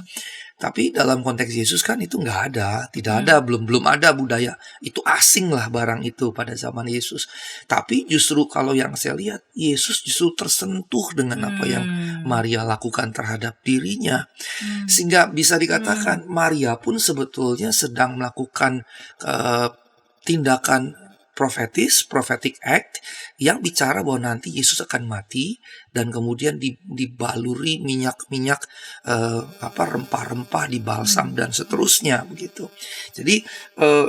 Tapi dalam konteks Yesus kan itu nggak ada, tidak ada, belum ada budaya itu, asing lah barang itu pada zaman Yesus. Tapi justru kalau yang saya lihat, Yesus justru tersentuh dengan apa yang Maria lakukan terhadap dirinya, sehingga bisa dikatakan Maria pun sebetulnya sedang melakukan tindakan profetis, prophetic act, yang bicara bahwa nanti Yesus akan mati dan kemudian dibaluri minyak-minyak rempah-rempah, dibalsam dan seterusnya begitu. Jadi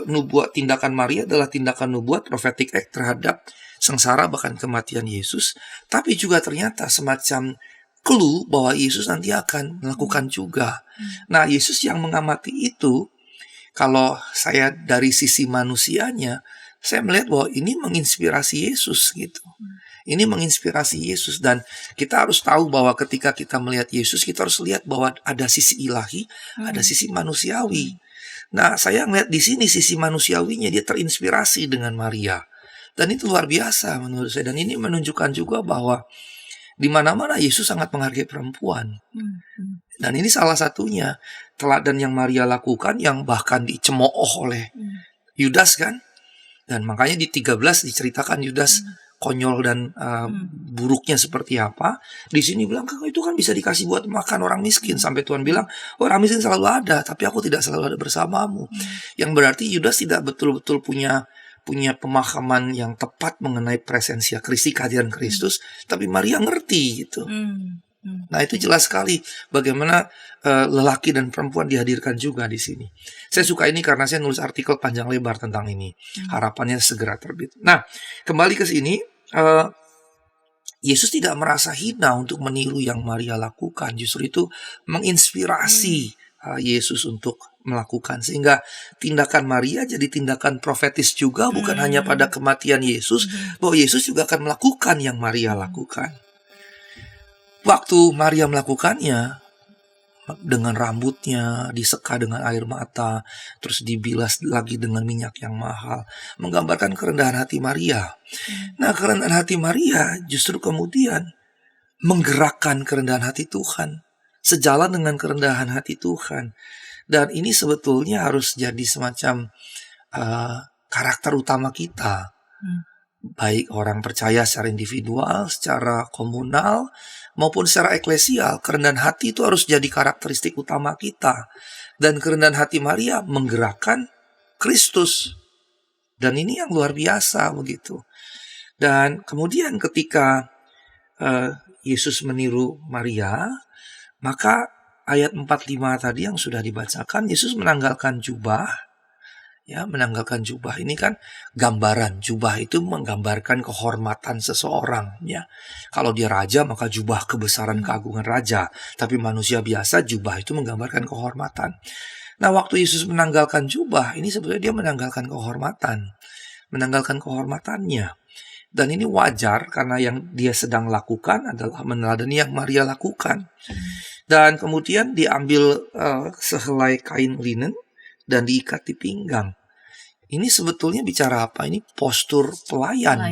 nubuat tindakan Maria adalah tindakan nubuat prophetic act terhadap sengsara bahkan kematian Yesus, tapi juga ternyata semacam clue bahwa Yesus nanti akan melakukan juga. Nah, Yesus yang mengamati itu, kalau saya dari sisi manusianya, saya melihat bahwa ini menginspirasi Yesus gitu. Ini menginspirasi Yesus, dan kita harus tahu bahwa ketika kita melihat Yesus, kita harus lihat bahwa ada sisi ilahi, ada sisi manusiawi. Nah, saya melihat di sini sisi manusiawinya, dia terinspirasi dengan Maria. Dan itu luar biasa menurut saya, dan ini menunjukkan juga bahwa di mana-mana Yesus sangat menghargai perempuan. Dan ini salah satunya teladan yang Maria lakukan, yang bahkan dicemooh oleh Yudas kan. Dan makanya di 13 diceritakan Yudas konyol dan buruknya seperti apa. Di sini bilang, itu kan bisa dikasih buat makan orang miskin. Sampai Tuhan bilang, orang miskin selalu ada, tapi aku tidak selalu ada bersamamu. Yang berarti Yudas tidak betul-betul punya pemahaman yang tepat mengenai presensia Kristi, kehadiran Kristus. Tapi Maria ngerti gitu. Nah, itu jelas sekali bagaimana lelaki dan perempuan dihadirkan juga di sini. Saya suka ini karena saya nulis artikel panjang lebar tentang ini. Harapannya segera terbit. Nah, kembali ke sini, Yesus tidak merasa hina untuk meniru yang Maria lakukan. Justru itu menginspirasi Yesus untuk melakukan. Sehingga tindakan Maria jadi tindakan profetis juga, bukan hanya pada kematian Yesus, bahwa Yesus juga akan melakukan yang Maria lakukan. Waktu Maria melakukannya, dengan rambutnya diseka dengan air mata, terus dibilas lagi dengan minyak yang mahal, menggambarkan kerendahan hati Maria. Nah, kerendahan hati Maria justru kemudian menggerakkan kerendahan hati Tuhan, sejalan dengan kerendahan hati Tuhan. Dan ini sebetulnya harus jadi semacam karakter utama kita. baik orang percaya secara individual, secara komunal, maupun secara eklesial. Kerendahan hati itu harus jadi karakteristik utama kita. Dan kerendahan hati Maria menggerakkan Kristus. Dan ini yang luar biasa begitu. Dan kemudian ketika Yesus meniru Maria, maka ayat 45 tadi yang sudah dibacakan, Yesus menanggalkan jubah. Ya, menanggalkan jubah ini kan gambaran. Jubah itu menggambarkan kehormatan seseorang. Ya, kalau dia raja maka jubah kebesaran keagungan raja. Tapi manusia biasa jubah itu menggambarkan kehormatan. Nah, waktu Yesus menanggalkan jubah, ini sebetulnya dia menanggalkan kehormatan. Menanggalkan kehormatannya. Dan ini wajar karena yang dia sedang lakukan adalah meneladani yang Maria lakukan. Dan kemudian diambil sehelai kain linen dan diikat di pinggang. Ini sebetulnya bicara apa? Ini postur pelayan.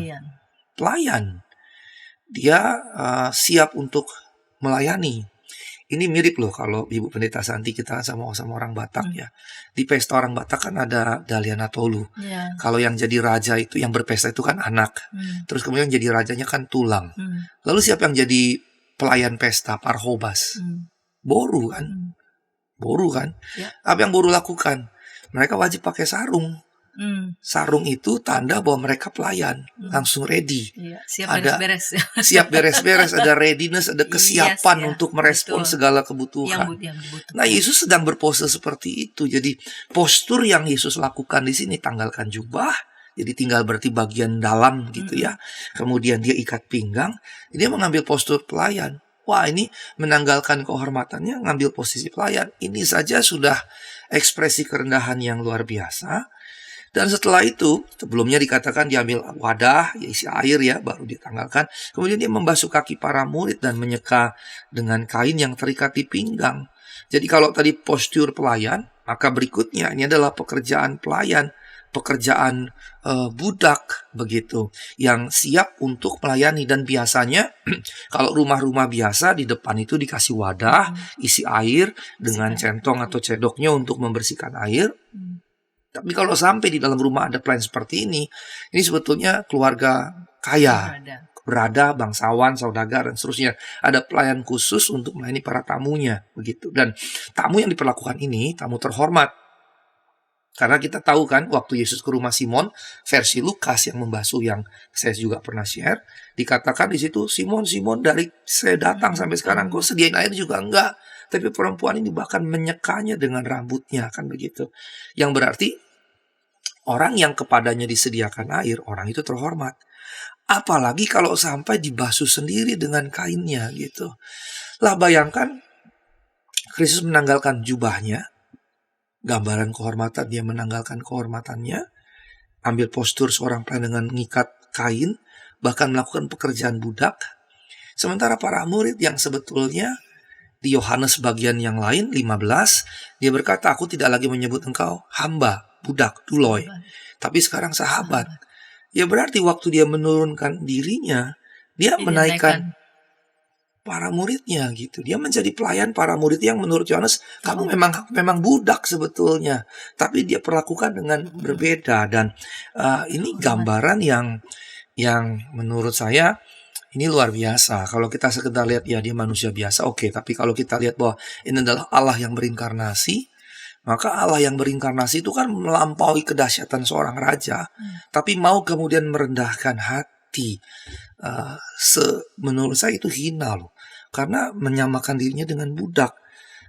Pelayan. Dia siap untuk melayani. Ini mirip loh kalau Ibu Pendeta Santi, kita sama-sama orang Batak ya. Di pesta orang Batak kan ada Daliana Tolu. Kalau yang jadi raja itu, yang berpesta itu kan anak. Terus kemudian jadi rajanya kan tulang. Lalu siapa yang jadi pelayan pesta? Parhobas. Boru kan. Boru kan. Apa yang boru lakukan? Mereka wajib pakai sarung. Sarung itu tanda bahwa mereka pelayan, langsung ready. Siap beres-beres. Siap beres-beres, ada readiness, ada kesiapan untuk merespon segala kebutuhan. Yang dibutuhkan. Nah, Yesus sedang berpose seperti itu. Jadi postur yang Yesus lakukan di sini, tanggalkan jubah, jadi tinggal berarti bagian dalam gitu ya. Kemudian dia ikat pinggang, dia mengambil postur pelayan. Wah, ini menanggalkan kehormatannya, ngambil posisi pelayan. Ini saja sudah ekspresi kerendahan yang luar biasa. Dan setelah itu, sebelumnya dikatakan diambil wadah, ya isi air ya, baru ditanggalkan. Kemudian dia membasuh kaki para murid dan menyeka dengan kain yang terikat di pinggang. Jadi kalau tadi postur pelayan, maka berikutnya ini adalah pekerjaan pelayan, pekerjaan budak begitu, yang siap untuk melayani. Dan biasanya kalau rumah-rumah biasa di depan itu dikasih wadah, isi air dengan centong atau cedoknya untuk membersihkan air. Tapi kalau sampai di dalam rumah ada pelayan seperti ini sebetulnya keluarga kaya, berada, bangsawan, saudagar, dan seterusnya. Ada pelayan khusus untuk melayani para tamunya, begitu. Dan tamu yang diperlakukan ini, tamu terhormat. Karena kita tahu kan, waktu Yesus ke rumah Simon, versi Lukas yang membasuh, yang saya juga pernah share, dikatakan di situ, Simon, dari saya datang sampai sekarang, kok sediain air juga enggak. Tapi perempuan ini bahkan menyekanya dengan rambutnya, kan begitu. Yang berarti orang yang kepadanya disediakan air, orang itu terhormat. Apalagi kalau sampai dibasuh sendiri dengan kainnya gitu. Lah bayangkan, Kristus menanggalkan jubahnya, gambaran kehormatan, dia menanggalkan kehormatannya, ambil postur seorang pelayan dengan mengikat kain, bahkan melakukan pekerjaan budak. Sementara para murid yang sebetulnya di Yohanes bagian yang lain 15, dia berkata, aku tidak lagi menyebut engkau hamba, budak, duloi, tapi sekarang sahabat. Ya berarti waktu dia menurunkan dirinya, dia menaikkan para muridnya gitu. Dia menjadi pelayan para murid yang menurut Yohanes, kamu memang budak sebetulnya, tapi dia perlakukan dengan berbeda. Dan ini gambaran yang menurut saya ini luar biasa. Kalau kita sekedar lihat ya dia manusia biasa, oke. Tapi kalau kita lihat bahwa ini adalah Allah yang berinkarnasi, maka Allah yang berinkarnasi itu kan melampaui kedahsyatan seorang raja, tapi mau kemudian merendahkan hati. Menurut saya itu hina loh, karena menyamakan dirinya dengan budak.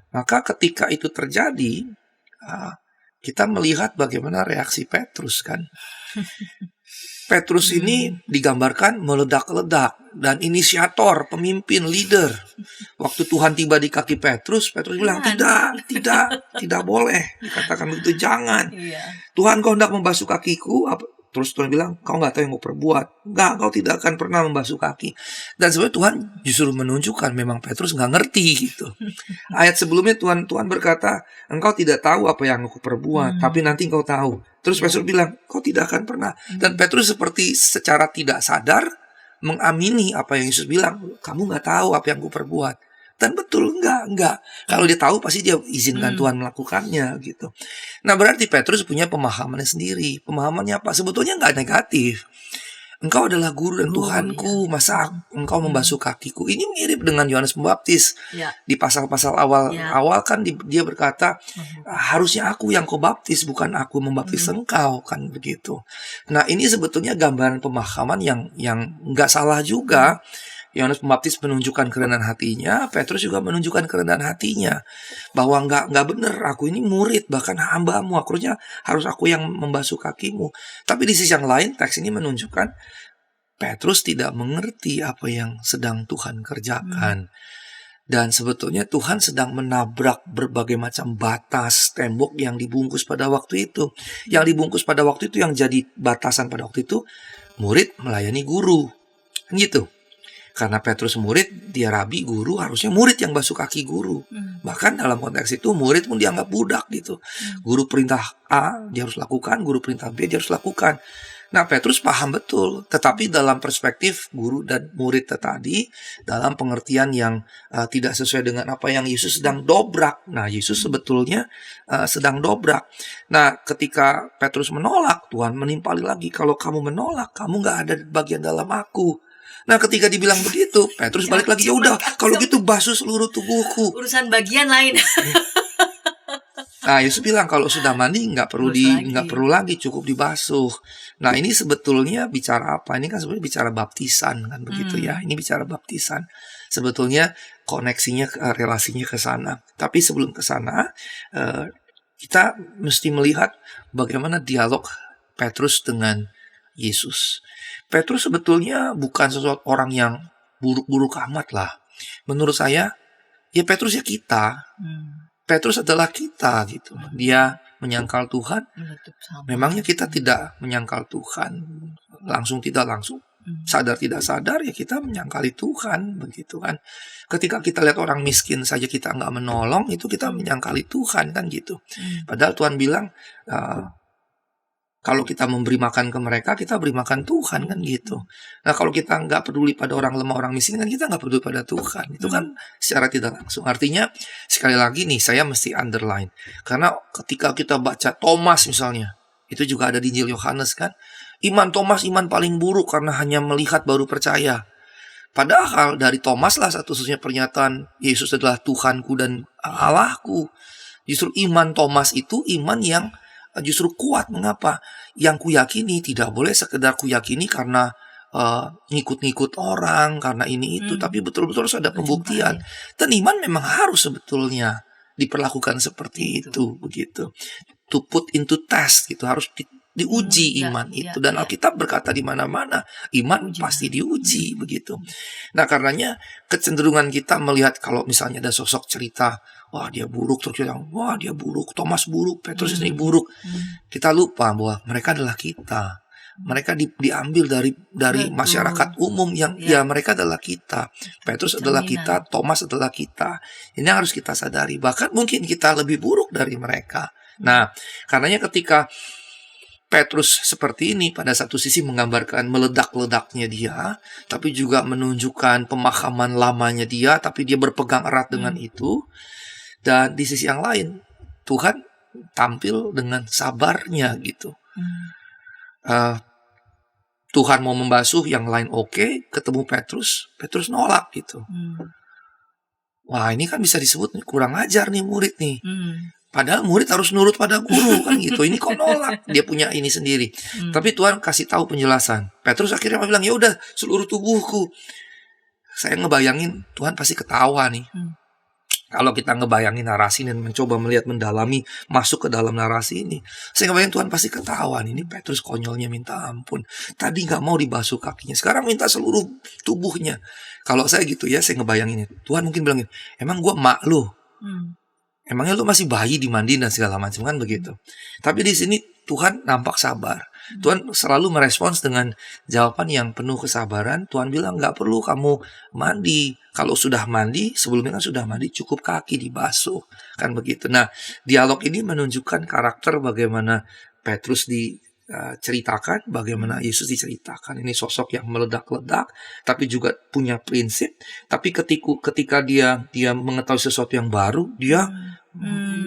Maka ketika itu terjadi, kita melihat bagaimana reaksi Petrus kan. Petrus ini digambarkan meledak-ledak dan inisiator, pemimpin, leader. Waktu Tuhan tiba di kaki Petrus bilang tidak boleh dikatakan begitu, jangan. Tuhan, kau hendak membasuh kakiku. Terus Tuhan bilang, kau nggak tahu yang kau perbuat. Enggak, kau tidak akan pernah membasuh kaki. Dan sebenarnya Tuhan justru menunjukkan memang Petrus nggak ngerti gitu. Ayat sebelumnya Tuhan berkata, engkau tidak tahu apa yang aku perbuat, tapi nanti engkau tahu. Terus Petrus bilang, kau tidak akan pernah. Dan Petrus seperti secara tidak sadar mengamini apa yang Yesus bilang. Kamu nggak tahu apa yang aku perbuat. Dan betul, enggak. Kalau dia tahu pasti dia izinkan Tuhan melakukannya gitu. Nah berarti Petrus punya pemahamannya sendiri. Pemahamannya apa? Sebetulnya nggak negatif. engkau adalah guru dan Guru, Tuhanku, ya. masa engkau membasuh kakiku. Ini mirip dengan Yohanes Pembaptis. Ya. Di pasal-pasal awal Ya. kan dia berkata, harusnya aku yang kau baptis, bukan aku membaptis engkau, kan begitu. Nah, ini sebetulnya gambaran pemahaman yang nggak salah juga. Yohanes Pembaptis menunjukkan kerendahan hatinya, Petrus juga menunjukkan kerendahan hatinya, bahwa nggak benar, aku ini murid, bahkan hambamu, harus aku yang membasuh kakimu. Tapi di sisi yang lain, teks ini menunjukkan Petrus tidak mengerti apa yang sedang Tuhan kerjakan. Dan sebetulnya Tuhan sedang menabrak berbagai macam batas tembok yang dibungkus pada waktu itu. Yang dibungkus pada waktu itu, yang jadi batasan pada waktu itu, murid melayani guru. Kan gitu. Karena Petrus murid, dia rabi, guru, harusnya murid yang basuh kaki guru. Bahkan dalam konteks itu, murid pun dianggap budak gitu. Guru perintah A, dia harus lakukan. Guru perintah B, dia harus lakukan. Nah, Petrus paham betul. Tetapi dalam perspektif guru dan murid tadi, dalam pengertian yang tidak sesuai dengan apa yang Yesus sedang dobrak. Nah, Yesus sebetulnya sedang dobrak. Nah, ketika Petrus menolak, Tuhan menimpali lagi. Kalau kamu menolak, kamu gak ada bagian dalam aku. Nah, ketika dibilang begitu, Petrus balik lagi, ya udah, kalau gitu basuh seluruh tubuhku. Urusan bagian lain. Nah, Yesus bilang kalau sudah mandi nggak perlu lagi, cukup dibasuh. Nah, ini sebetulnya bicara apa? Ini kan sebenarnya bicara baptisan, kan begitu ya. Ini bicara baptisan. Sebetulnya koneksinya, relasinya ke sana. Tapi sebelum ke sana, kita mesti melihat bagaimana dialog Petrus dengan Yesus. Petrus sebetulnya bukan sesuatu orang yang buruk-buruk amat lah. Menurut saya, ya Petrus ya kita. Petrus adalah kita gitu. Dia menyangkal Tuhan. Memangnya kita tidak menyangkal Tuhan? Langsung tidak langsung. Sadar tidak sadar ya kita menyangkali Tuhan, begitu kan. Ketika kita lihat orang miskin saja kita nggak menolong, itu kita menyangkali Tuhan, kan gitu. Padahal Tuhan bilang, kalau kita memberi makan ke mereka, kita beri makan Tuhan, kan gitu. Nah, kalau kita nggak peduli pada orang lemah, orang miskin, kan kita nggak peduli pada Tuhan. Itu kan secara tidak langsung. Artinya, sekali lagi nih, saya mesti underline. Karena ketika kita baca Thomas misalnya, itu juga ada di Injil Yohanes kan. Iman Thomas, iman paling buruk karena hanya melihat baru percaya. Padahal dari Thomas lah satu-satunya pernyataan Yesus adalah Tuhanku dan Allahku. Justru iman Thomas itu iman yang justru kuat. Mengapa? Yang kuyakini tidak boleh sekedar kuyakini karena ngikut-ngikut orang, karena ini itu, tapi betul-betul harus ada pembuktian. Dan iman memang harus sebetulnya diperlakukan seperti itu, begitu. To put into test gitu, harus diuji iman itu. Dan Alkitab berkata di mana-mana iman pasti diuji, begitu. Nah, karenanya kecenderungan kita melihat kalau misalnya ada sosok cerita, wah dia buruk, terus kita, wah dia buruk, Thomas buruk, Petrus ini buruk. Kita lupa bahwa mereka adalah kita. Mereka diambil dari masyarakat umum yang ya mereka adalah kita. Petrus adalah kita, Thomas adalah kita. Ini harus kita sadari. Bahkan mungkin kita lebih buruk dari mereka. Nah, karenanya ketika Petrus seperti ini, pada satu sisi menggambarkan meledak-ledaknya dia, tapi juga menunjukkan pemahaman lamanya dia, tapi dia berpegang erat dengan itu. Dan di sisi yang lain, Tuhan tampil dengan sabarnya gitu. Tuhan mau membasuh, yang lain oke, ketemu Petrus nolak gitu. Wah, ini kan bisa disebut kurang ajar nih murid nih. Padahal murid harus nurut pada guru kan gitu. Ini kok nolak? Dia punya ini sendiri. Tapi Tuhan kasih tahu penjelasan. Petrus akhirnya bilang, ya udah seluruh tubuhku. Saya ngebayangin Tuhan pasti ketawa nih. Kalau kita ngebayangin narasi dan mencoba melihat mendalami, masuk ke dalam narasi ini, saya ngebayangin Tuhan pasti ketawa. Ini Petrus konyolnya minta ampun. Tadi gak mau dibasuh kakinya, sekarang minta seluruh tubuhnya. Kalau saya gitu ya, saya ngebayangin Tuhan mungkin bilangin, emang gue mak lu? Emangnya lu masih bayi dimandiin dan segala macam, kan begitu. Tapi di sini Tuhan nampak sabar. Tuhan selalu merespons dengan jawaban yang penuh kesabaran. Tuhan bilang gak perlu kamu mandi. Kalau sudah mandi, sebelumnya kan sudah mandi, cukup kaki dibasuh. Kan begitu. Nah, dialog ini menunjukkan karakter bagaimana Petrus diceritakan, bagaimana Yesus diceritakan. Ini sosok yang meledak-ledak, tapi juga punya prinsip. Tapi ketika dia mengetahui sesuatu yang baru, dia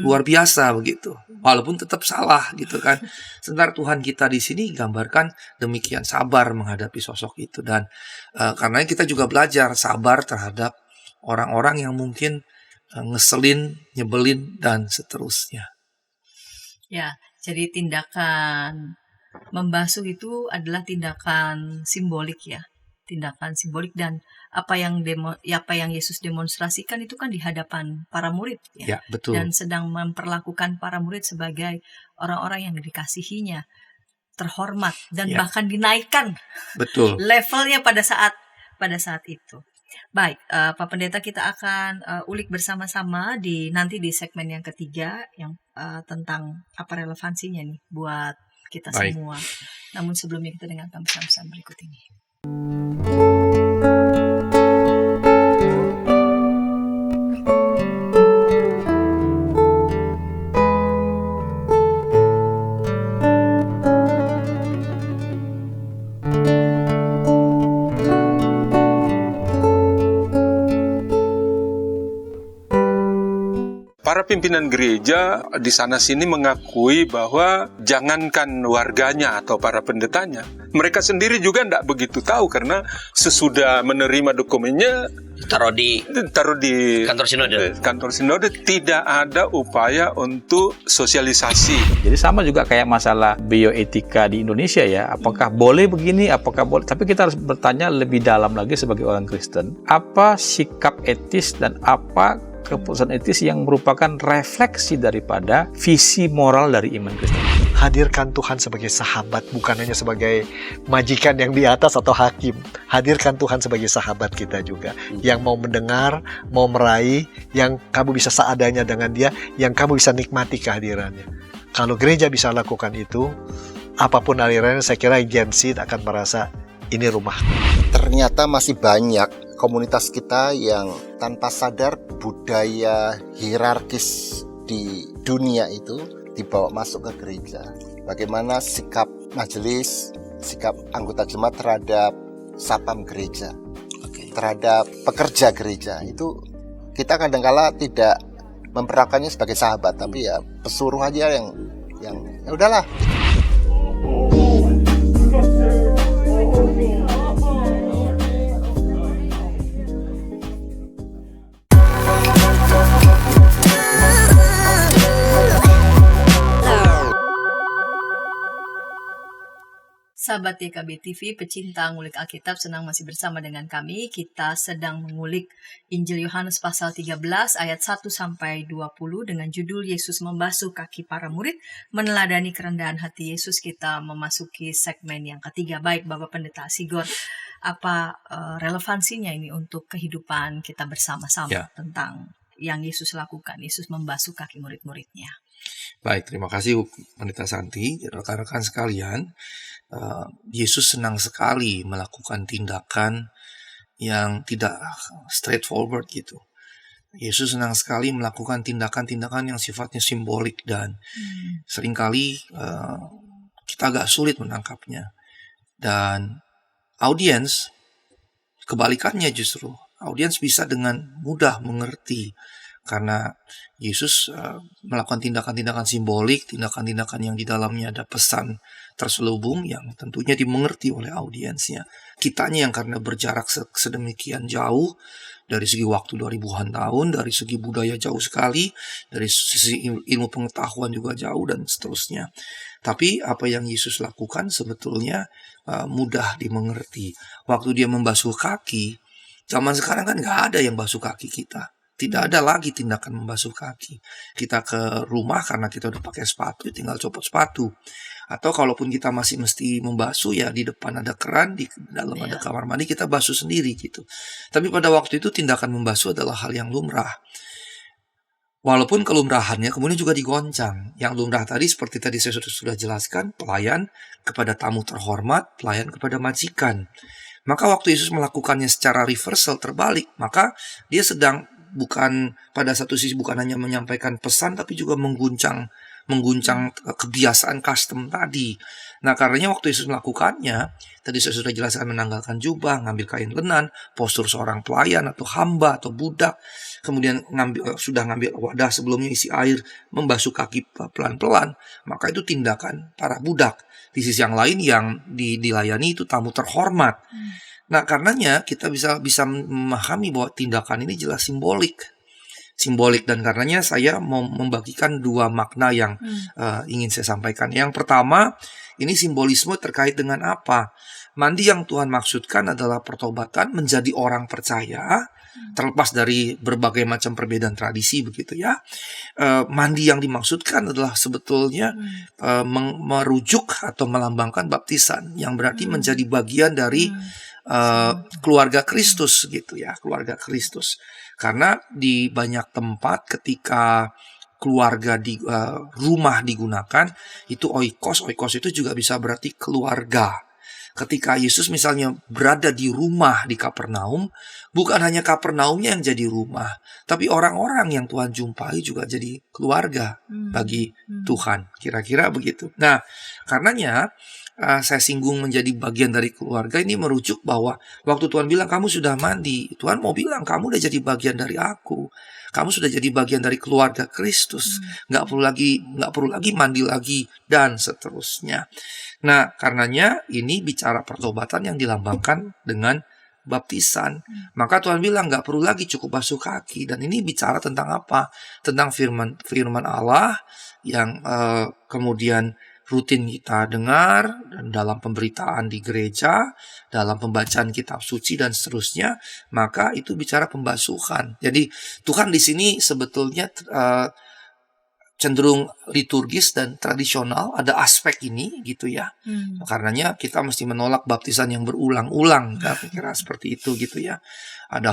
luar biasa begitu. walaupun tetap salah gitu kan. Sementara Tuhan kita di sini gambarkan demikian sabar menghadapi sosok itu, dan karena kita juga belajar sabar terhadap orang-orang yang mungkin ngeselin, nyebelin dan seterusnya. Ya, jadi tindakan membasuh itu adalah tindakan simbolik ya. Tindakan simbolik, dan apa yang Yesus demonstrasikan itu kan di hadapan para murid ya. Ya, betul. Dan sedang memperlakukan para murid sebagai orang-orang yang dikasihinya, terhormat dan Ya. bahkan dinaikkan Betul. levelnya pada saat itu. Baik, Pak Pendeta, kita akan ulik bersama-sama nanti di segmen yang ketiga yang tentang apa relevansinya nih buat kita Baik. semua. Namun sebelumnya kita dengarkan pesan-pesan berikut ini. Para pimpinan gereja di sana-sini mengakui bahwa jangankan warganya atau para pendetanya, mereka sendiri juga tidak begitu tahu karena sesudah menerima dokumennya taruh di kantor sinode tidak ada upaya untuk sosialisasi. Jadi sama juga kayak masalah bioetika di Indonesia ya, apakah boleh begini, apakah boleh, tapi kita harus bertanya lebih dalam lagi sebagai orang Kristen, apa sikap etis dan apa keputusan etis yang merupakan refleksi daripada visi moral dari iman Kristen. Hadirkan Tuhan sebagai sahabat, bukan hanya sebagai majikan yang di atas atau hakim. Hadirkan Tuhan sebagai sahabat kita juga, yang mau mendengar, mau meraih, yang kamu bisa seadanya dengan dia, yang kamu bisa nikmati kehadirannya. Kalau gereja bisa lakukan itu, apapun alirannya, saya kira Gen Z akan merasa ini rumah. Ternyata masih banyak komunitas kita yang tanpa sadar budaya hierarkis di dunia itu dibawa masuk ke gereja. Bagaimana sikap majelis, sikap anggota jemaat terhadap satpam gereja, terhadap pekerja gereja, itu kita kadang-kala tidak memperlakukannya sebagai sahabat, tapi ya pesuruh aja yang ya udahlah. Sahabat YKB TV, pecinta ngulik Alkitab, senang masih bersama dengan kami. Kita sedang mengulik Injil Yohanes pasal 13 ayat 1-20 dengan judul Yesus membasuh kaki para murid, meneladani kerendahan hati Yesus. Kita memasuki segmen yang ketiga. Baik, Bapak Pendeta Sigor, apa relevansinya ini untuk kehidupan kita bersama-sama tentang yang Yesus lakukan, Yesus membasuh kaki murid-muridnya? Baik, terima kasih Pendeta Santi. Rekan-rekan sekalian, Yesus senang sekali melakukan tindakan yang tidak straightforward gitu. Yesus senang sekali melakukan tindakan-tindakan yang sifatnya simbolik dan seringkali kita agak sulit menangkapnya. Dan audiens kebalikannya justru. Audiens bisa dengan mudah mengerti karena Yesus melakukan tindakan-tindakan simbolik, tindakan-tindakan yang di dalamnya ada pesan terselubung yang tentunya dimengerti oleh audiensnya. Kitanya yang karena berjarak sedemikian jauh, dari segi waktu 2000-an tahun, dari segi budaya jauh sekali, dari sisi ilmu pengetahuan juga jauh dan seterusnya. Tapi apa yang Yesus lakukan sebetulnya mudah dimengerti. Waktu dia membasuh kaki, zaman sekarang kan nggak ada yang basuh kaki kita. Tidak ada lagi tindakan membasuh kaki. Kita ke rumah karena kita udah pakai sepatu, tinggal copot sepatu. Atau kalaupun kita masih mesti membasuh, ya di depan ada keran, di dalam ada kamar mandi, kita basuh sendiri gitu. Tapi pada waktu itu tindakan membasuh adalah hal yang lumrah. Walaupun kelumrahannya kemudian juga digoncang. Yang lumrah tadi seperti tadi saya sudah jelaskan, pelayan kepada tamu terhormat, pelayan kepada majikan. Maka waktu Yesus melakukannya secara reversal, terbalik, maka dia sedang pada satu sisi bukan hanya menyampaikan pesan, tapi juga mengguncang mengguncang kebiasaan custom tadi. Nah, karenanya waktu Yesus melakukannya, tadi saya sudah jelaskan, menanggalkan jubah, ngambil kain lenan, postur seorang pelayan atau hamba atau budak, kemudian sudah ngambil wadah sebelumnya isi air, membasuh kaki pelan-pelan, maka itu tindakan para budak. Di sisi yang lain yang dilayani itu tamu terhormat. Nah, karenanya kita bisa memahami bahwa tindakan ini jelas simbolik, dan karenanya saya mau membagikan dua makna yang ingin saya sampaikan. Yang pertama, ini simbolisme terkait dengan apa? Mandi yang Tuhan maksudkan adalah pertobatan menjadi orang percaya, terlepas dari berbagai macam perbedaan tradisi begitu ya. Mandi yang dimaksudkan adalah sebetulnya merujuk atau melambangkan baptisan, yang berarti menjadi bagian dari keluarga Kristus gitu ya, keluarga Kristus. Karena di banyak tempat ketika keluarga di rumah digunakan, itu oikos itu juga bisa berarti keluarga. Ketika Yesus misalnya berada di rumah di Kapernaum, bukan hanya Kapernaumnya yang jadi rumah, tapi orang-orang yang Tuhan jumpai juga jadi keluarga bagi Tuhan. Kira-kira begitu. Nah, karenanya saya singgung menjadi bagian dari keluarga ini merujuk bahwa waktu Tuhan bilang kamu sudah mandi, Tuhan mau bilang kamu udah jadi bagian dari aku. Kamu sudah jadi bagian dari keluarga Kristus. Nggak perlu lagi mandi lagi dan seterusnya. Nah, karenanya ini bicara pertobatan yang dilambangkan dengan baptisan. Maka Tuhan bilang nggak perlu lagi cukup basuh kaki. Dan ini bicara tentang apa? Tentang firman Allah yang kemudian rutin kita dengar dalam pemberitaan di gereja, dalam pembacaan kitab suci dan seterusnya, maka itu bicara pembasuhan. Jadi Tuhan di sini sebetulnya cenderung liturgis dan tradisional, ada aspek ini gitu ya. Karenanya kita mesti menolak baptisan yang berulang-ulang, kira-kira seperti itu gitu ya. Ada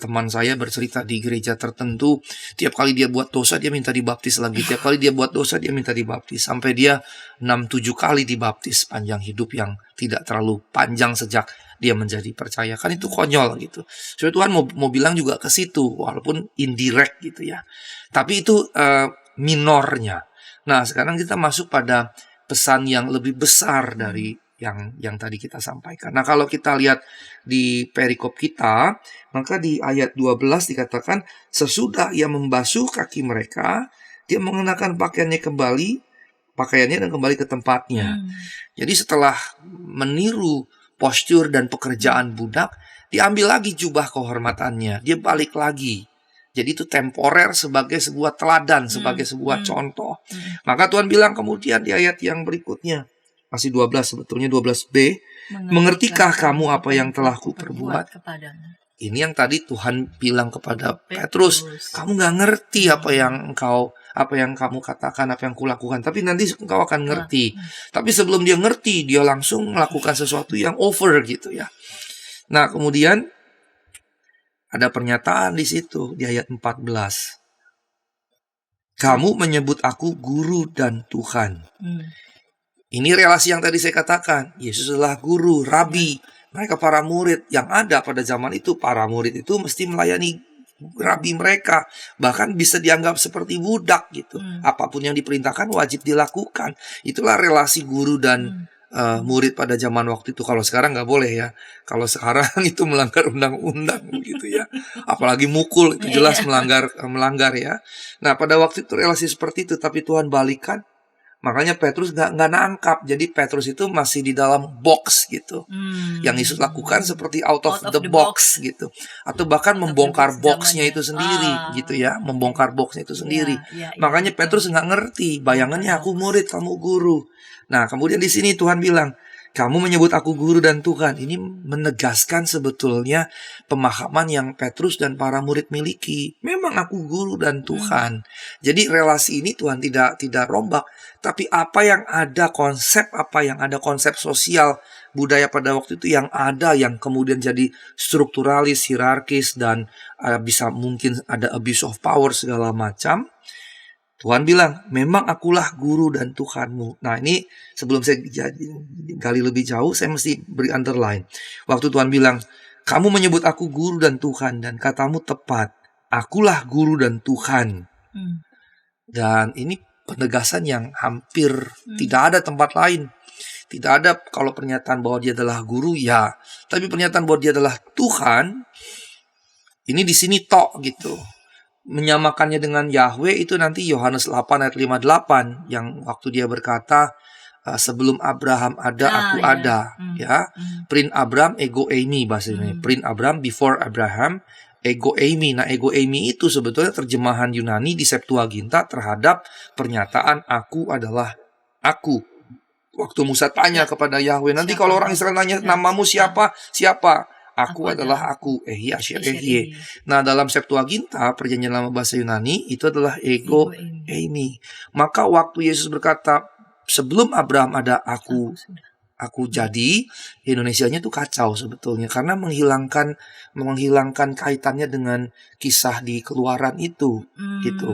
teman saya bercerita di gereja tertentu, tiap kali dia buat dosa dia minta dibaptis lagi, tiap kali dia buat dosa dia minta dibaptis, sampai dia 6-7 kali dibaptis panjang hidup yang tidak terlalu panjang sejak dia menjadi percaya. Kan itu konyol gitu. Soalnya Tuhan mau bilang juga ke situ, walaupun indirect gitu ya. Tapi itu minornya. Nah, sekarang kita masuk pada pesan yang lebih besar dari yang tadi kita sampaikan. Nah, kalau kita lihat di perikop kita, maka di ayat 12 dikatakan, sesudah ia membasuh kaki mereka, dia mengenakan pakaiannya dan kembali ke tempatnya. Jadi setelah meniru postur dan pekerjaan budak, diambil lagi jubah kehormatannya, dia balik lagi. Jadi itu temporer sebagai sebuah teladan, sebagai sebuah contoh. Maka Tuhan bilang kemudian di ayat yang berikutnya, masih 12 sebetulnya, 12b, mengertikah kamu apa yang telah kuperbuat kepadamu? Ini yang tadi Tuhan bilang kepada Petrus, kamu gak ngerti apa yang kamu katakan, apa yang kulakukan, tapi nanti engkau akan ngerti. Tapi sebelum dia ngerti, dia langsung melakukan sesuatu yang over gitu ya. Nah, kemudian ada pernyataan di situ di ayat 14. Kamu menyebut aku guru dan Tuhan. Ini relasi yang tadi saya katakan. Yesus adalah guru, rabi. Mereka para murid yang ada pada zaman itu. Para murid itu mesti melayani rabi mereka. Bahkan bisa dianggap seperti budak gitu. Apapun yang diperintahkan wajib dilakukan. Itulah relasi guru dan murid pada zaman waktu itu. Kalau sekarang nggak boleh ya. Kalau sekarang itu melanggar undang-undang gitu ya. Apalagi mukul, itu jelas melanggar ya. Nah, pada waktu itu relasi seperti itu. Tapi Tuhan balikan. Makanya Petrus nggak nangkap. Jadi Petrus itu masih di dalam box gitu. Yang Yesus lakukan seperti out of the box gitu. Atau bahkan membongkar boxnya itu sendiri gitu ya. Membongkar boxnya itu sendiri. Makanya Petrus nggak ngerti. Bayangannya aku murid, kamu guru. Nah, kemudian di sini Tuhan bilang, kamu menyebut aku guru dan Tuhan. Ini menegaskan sebetulnya pemahaman yang Petrus dan para murid miliki. Memang aku guru dan Tuhan. Jadi relasi ini Tuhan tidak rombak. Tapi apa yang ada konsep sosial budaya pada waktu itu yang ada, yang kemudian jadi strukturalis, hierarkis, dan bisa mungkin ada abuse of power segala macam. Tuhan bilang, memang akulah guru dan Tuhanmu. Nah, ini sebelum saya gali lebih jauh, saya mesti beri underline. Waktu Tuhan bilang, kamu menyebut aku guru dan Tuhan, dan katamu tepat. Akulah guru dan Tuhan. Dan ini penegasan yang hampir tidak ada tempat lain. Tidak ada kalau pernyataan bahwa dia adalah guru, ya. Tapi pernyataan bahwa dia adalah Tuhan, ini di sini tok gitu. Menyamakannya dengan Yahweh itu nanti Yohanes 8 ayat 58 yang waktu dia berkata, sebelum Abraham ada, aku ada. Ya, Prin Abraham ego eimi bahasanya. Prin Abraham before Abraham ego eimi. Nah, ego eimi itu sebetulnya terjemahan Yunani di Septuaginta terhadap pernyataan aku adalah aku. Waktu Musa tanya kepada Yahweh, nanti kalau orang Israel nanya namamu siapa? Siapa? Aku adalah aku. Ehi asyir ehi. Nah, dalam Septuaginta, perjanjian lama bahasa Yunani, itu adalah ego eimi. Maka waktu Yesus berkata, sebelum Abraham ada aku jadi, Indonesianya tuh kacau sebetulnya. Karena menghilangkan kaitannya dengan kisah di Keluaran itu. Gitu.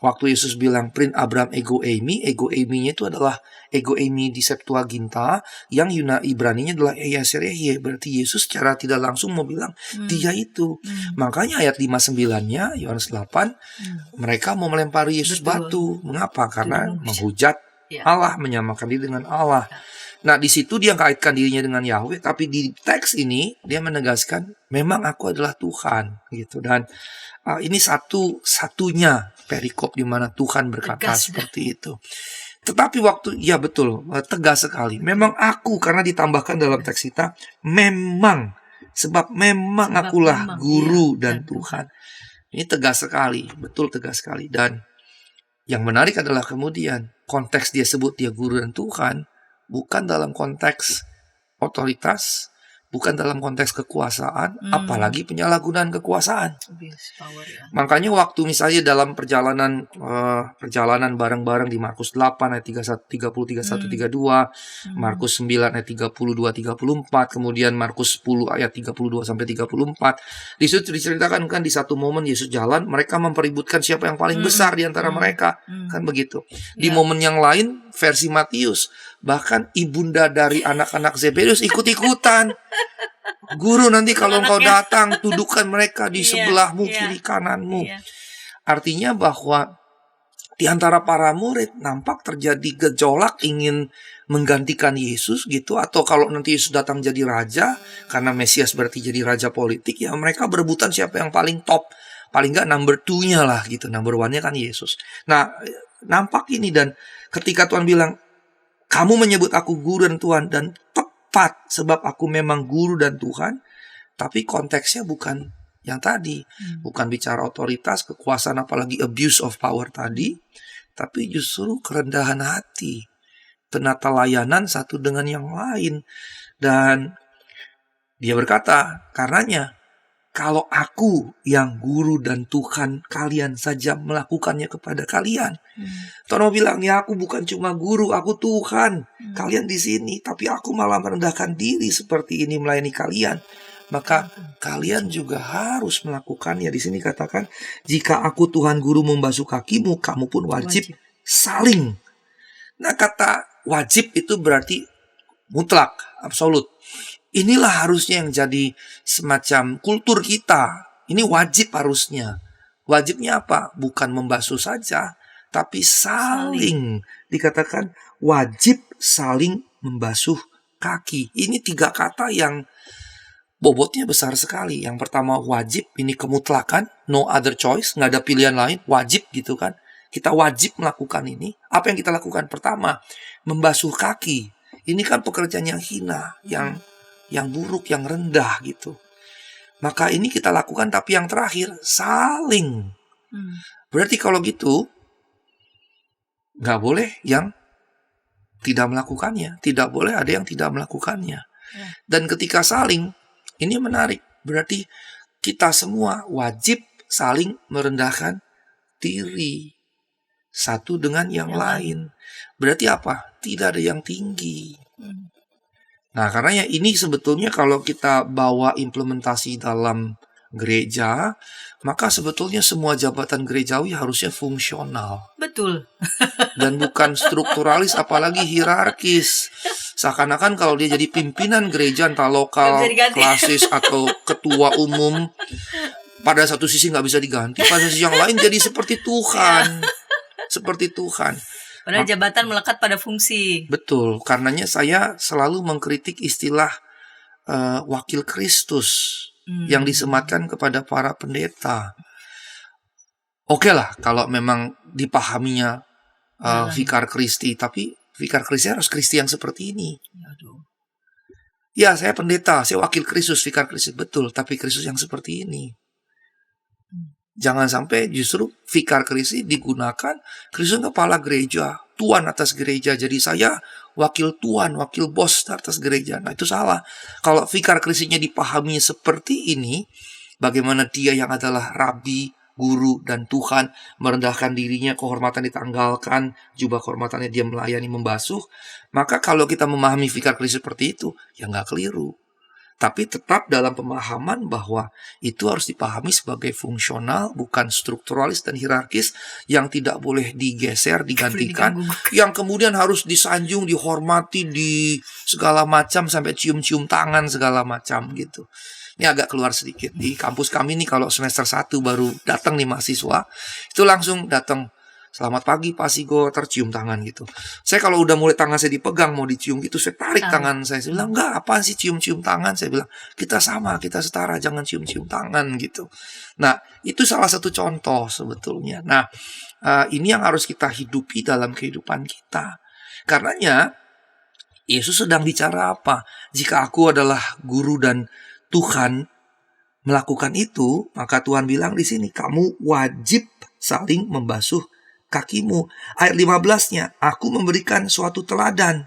Waktu Yesus bilang Prin Abraham ego eimi-nya itu adalah ego eimi di Septuaginta, yang Ibraninya adalah Eyasirehye. Berarti Yesus secara tidak langsung mau bilang dia itu. Makanya ayat 59-nya Yohanes 8, mereka mau melempari Yesus batu. Mengapa? Karena menghujat Allah, menyamakan diri dengan Allah. Nah, di situ dia kaitkan dirinya dengan Yahweh, tapi di teks ini dia menegaskan memang aku adalah Tuhan gitu. Dan ini satunya perikop di mana Tuhan berkata tegas, seperti itu. Tetapi ya betul, tegas sekali. Memang aku, karena ditambahkan dalam teks kita, sebab akulah guru dan Tuhan. Ini tegas sekali, betul tegas sekali. Dan yang menarik adalah kemudian konteks dia sebut dia guru dan Tuhan bukan dalam konteks otoritas, bukan dalam konteks kekuasaan, apalagi penyalahgunaan kekuasaan. Makanya waktu misalnya dalam perjalanan bareng-bareng di Markus 8 ayat 31, 32, Markus 9 ayat 32, 34, kemudian Markus 10 ayat 32 sampai 34. Di situ diceritakan kan di satu momen Yesus jalan, mereka mempeributkan siapa yang paling besar di antara mereka. Kan begitu. Di momen yang lain versi Matius, bahkan ibunda dari anak-anak Zebedeus ikut-ikutan. Guru, nanti kalau engkau datang, dudukkan mereka di sebelahmu, kiri kananmu. Artinya bahwa di antara para murid nampak terjadi gejolak ingin menggantikan Yesus gitu. Atau kalau nanti Yesus datang jadi raja, karena Mesias berarti jadi raja politik, ya mereka berebutan siapa yang paling top. Paling nggak number 2-nya lah gitu. Number 1-nya kan Yesus. Nah, nampak ini, dan ketika Tuhan bilang, kamu menyebut aku guru dan Tuhan, dan tepat sebab aku memang guru dan Tuhan, tapi konteksnya bukan yang tadi, bukan bicara otoritas, kekuasaan, apalagi abuse of power tadi, tapi justru kerendahan hati, penata layanan satu dengan yang lain. Dan dia berkata, karenanya kalau aku yang guru dan Tuhan, kalian saja melakukannya kepada kalian. Tuhan mau bilang, ya aku bukan cuma guru, aku Tuhan. Kalian di sini, tapi aku malah merendahkan diri seperti ini melayani kalian. Maka kalian juga harus melakukannya. Di sini katakan, jika aku Tuhan guru membasuh kakimu, kamu pun wajib saling. Nah, kata wajib itu berarti mutlak, absolut. Inilah harusnya yang jadi semacam kultur kita. Ini wajib harusnya. Wajibnya apa? Bukan membasuh saja, tapi saling. Dikatakan wajib saling membasuh kaki. Ini 3 kata yang bobotnya besar sekali. Yang pertama wajib, ini kemutlakan, no other choice, nggak ada pilihan lain, wajib gitu kan. Kita wajib melakukan ini. Apa yang kita lakukan? Pertama, membasuh kaki. Ini kan pekerjaan yang hina, yang buruk, yang rendah gitu. Maka ini kita lakukan, tapi yang terakhir saling. Berarti kalau gitu nggak boleh yang tidak melakukannya, tidak boleh ada yang tidak melakukannya. Dan ketika saling, ini menarik. Berarti kita semua wajib saling merendahkan diri satu dengan yang lain. Berarti apa? Tidak ada yang tinggi. Nah, karena ya ini sebetulnya kalau kita bawa implementasi dalam gereja, maka sebetulnya semua jabatan gerejawi harusnya fungsional. Betul. Dan bukan strukturalis, apalagi hierarkis. Seakan-akan kalau dia jadi pimpinan gereja, entah lokal, klasis, atau ketua umum, pada satu sisi nggak bisa diganti, pada sisi yang lain jadi seperti Tuhan. seperti Tuhan. Padahal jabatan melekat pada fungsi. Betul, karenanya saya selalu mengkritik istilah wakil Kristus yang disematkan kepada para pendeta. Oke lah, kalau memang dipahaminya Vikar Kristi, tapi Vikar Kristi harus Kristi yang seperti ini. Aduh. Ya, saya pendeta, saya wakil Kristus, Vikar Kristus, betul, tapi Kristus yang seperti ini. Jangan sampai justru Vikar Kristi digunakan, Kristus kepala gereja, Tuan atas gereja, jadi saya wakil Tuan, wakil bos atas gereja. Nah, itu salah. Kalau Vikar Kristinya dipahami seperti ini, bagaimana dia yang adalah rabi, guru, dan Tuhan, merendahkan dirinya, kehormatan ditanggalkan, jubah kehormatannya dia melayani, membasuh, maka kalau kita memahami Vikar Kristus seperti itu, ya nggak keliru. Tapi tetap dalam pemahaman bahwa itu harus dipahami sebagai fungsional, bukan strukturalis dan hierarkis yang tidak boleh digeser, digantikan, yang kemudian harus disanjung, dihormati, di segala macam, sampai cium-cium tangan segala macam gitu. Ini agak keluar sedikit. Di kampus kami nih kalau semester 1 baru datang nih mahasiswa, itu langsung datang, selamat pagi Pak Sigo, tercium tangan gitu. Saya kalau udah mulai tangan saya dipegang mau dicium gitu, saya tarik tangan saya. Saya bilang, enggak, apaan sih cium-cium tangan? Saya bilang, kita sama, kita setara, jangan cium-cium tangan gitu. Nah, itu salah satu contoh sebetulnya. Nah, ini yang harus kita hidupi dalam kehidupan kita. Karenanya, Yesus sedang bicara apa? Jika aku adalah guru dan Tuhan melakukan itu, maka Tuhan bilang di sini, kamu wajib saling membasuh kakimu. Ayat 15-nya, aku memberikan suatu teladan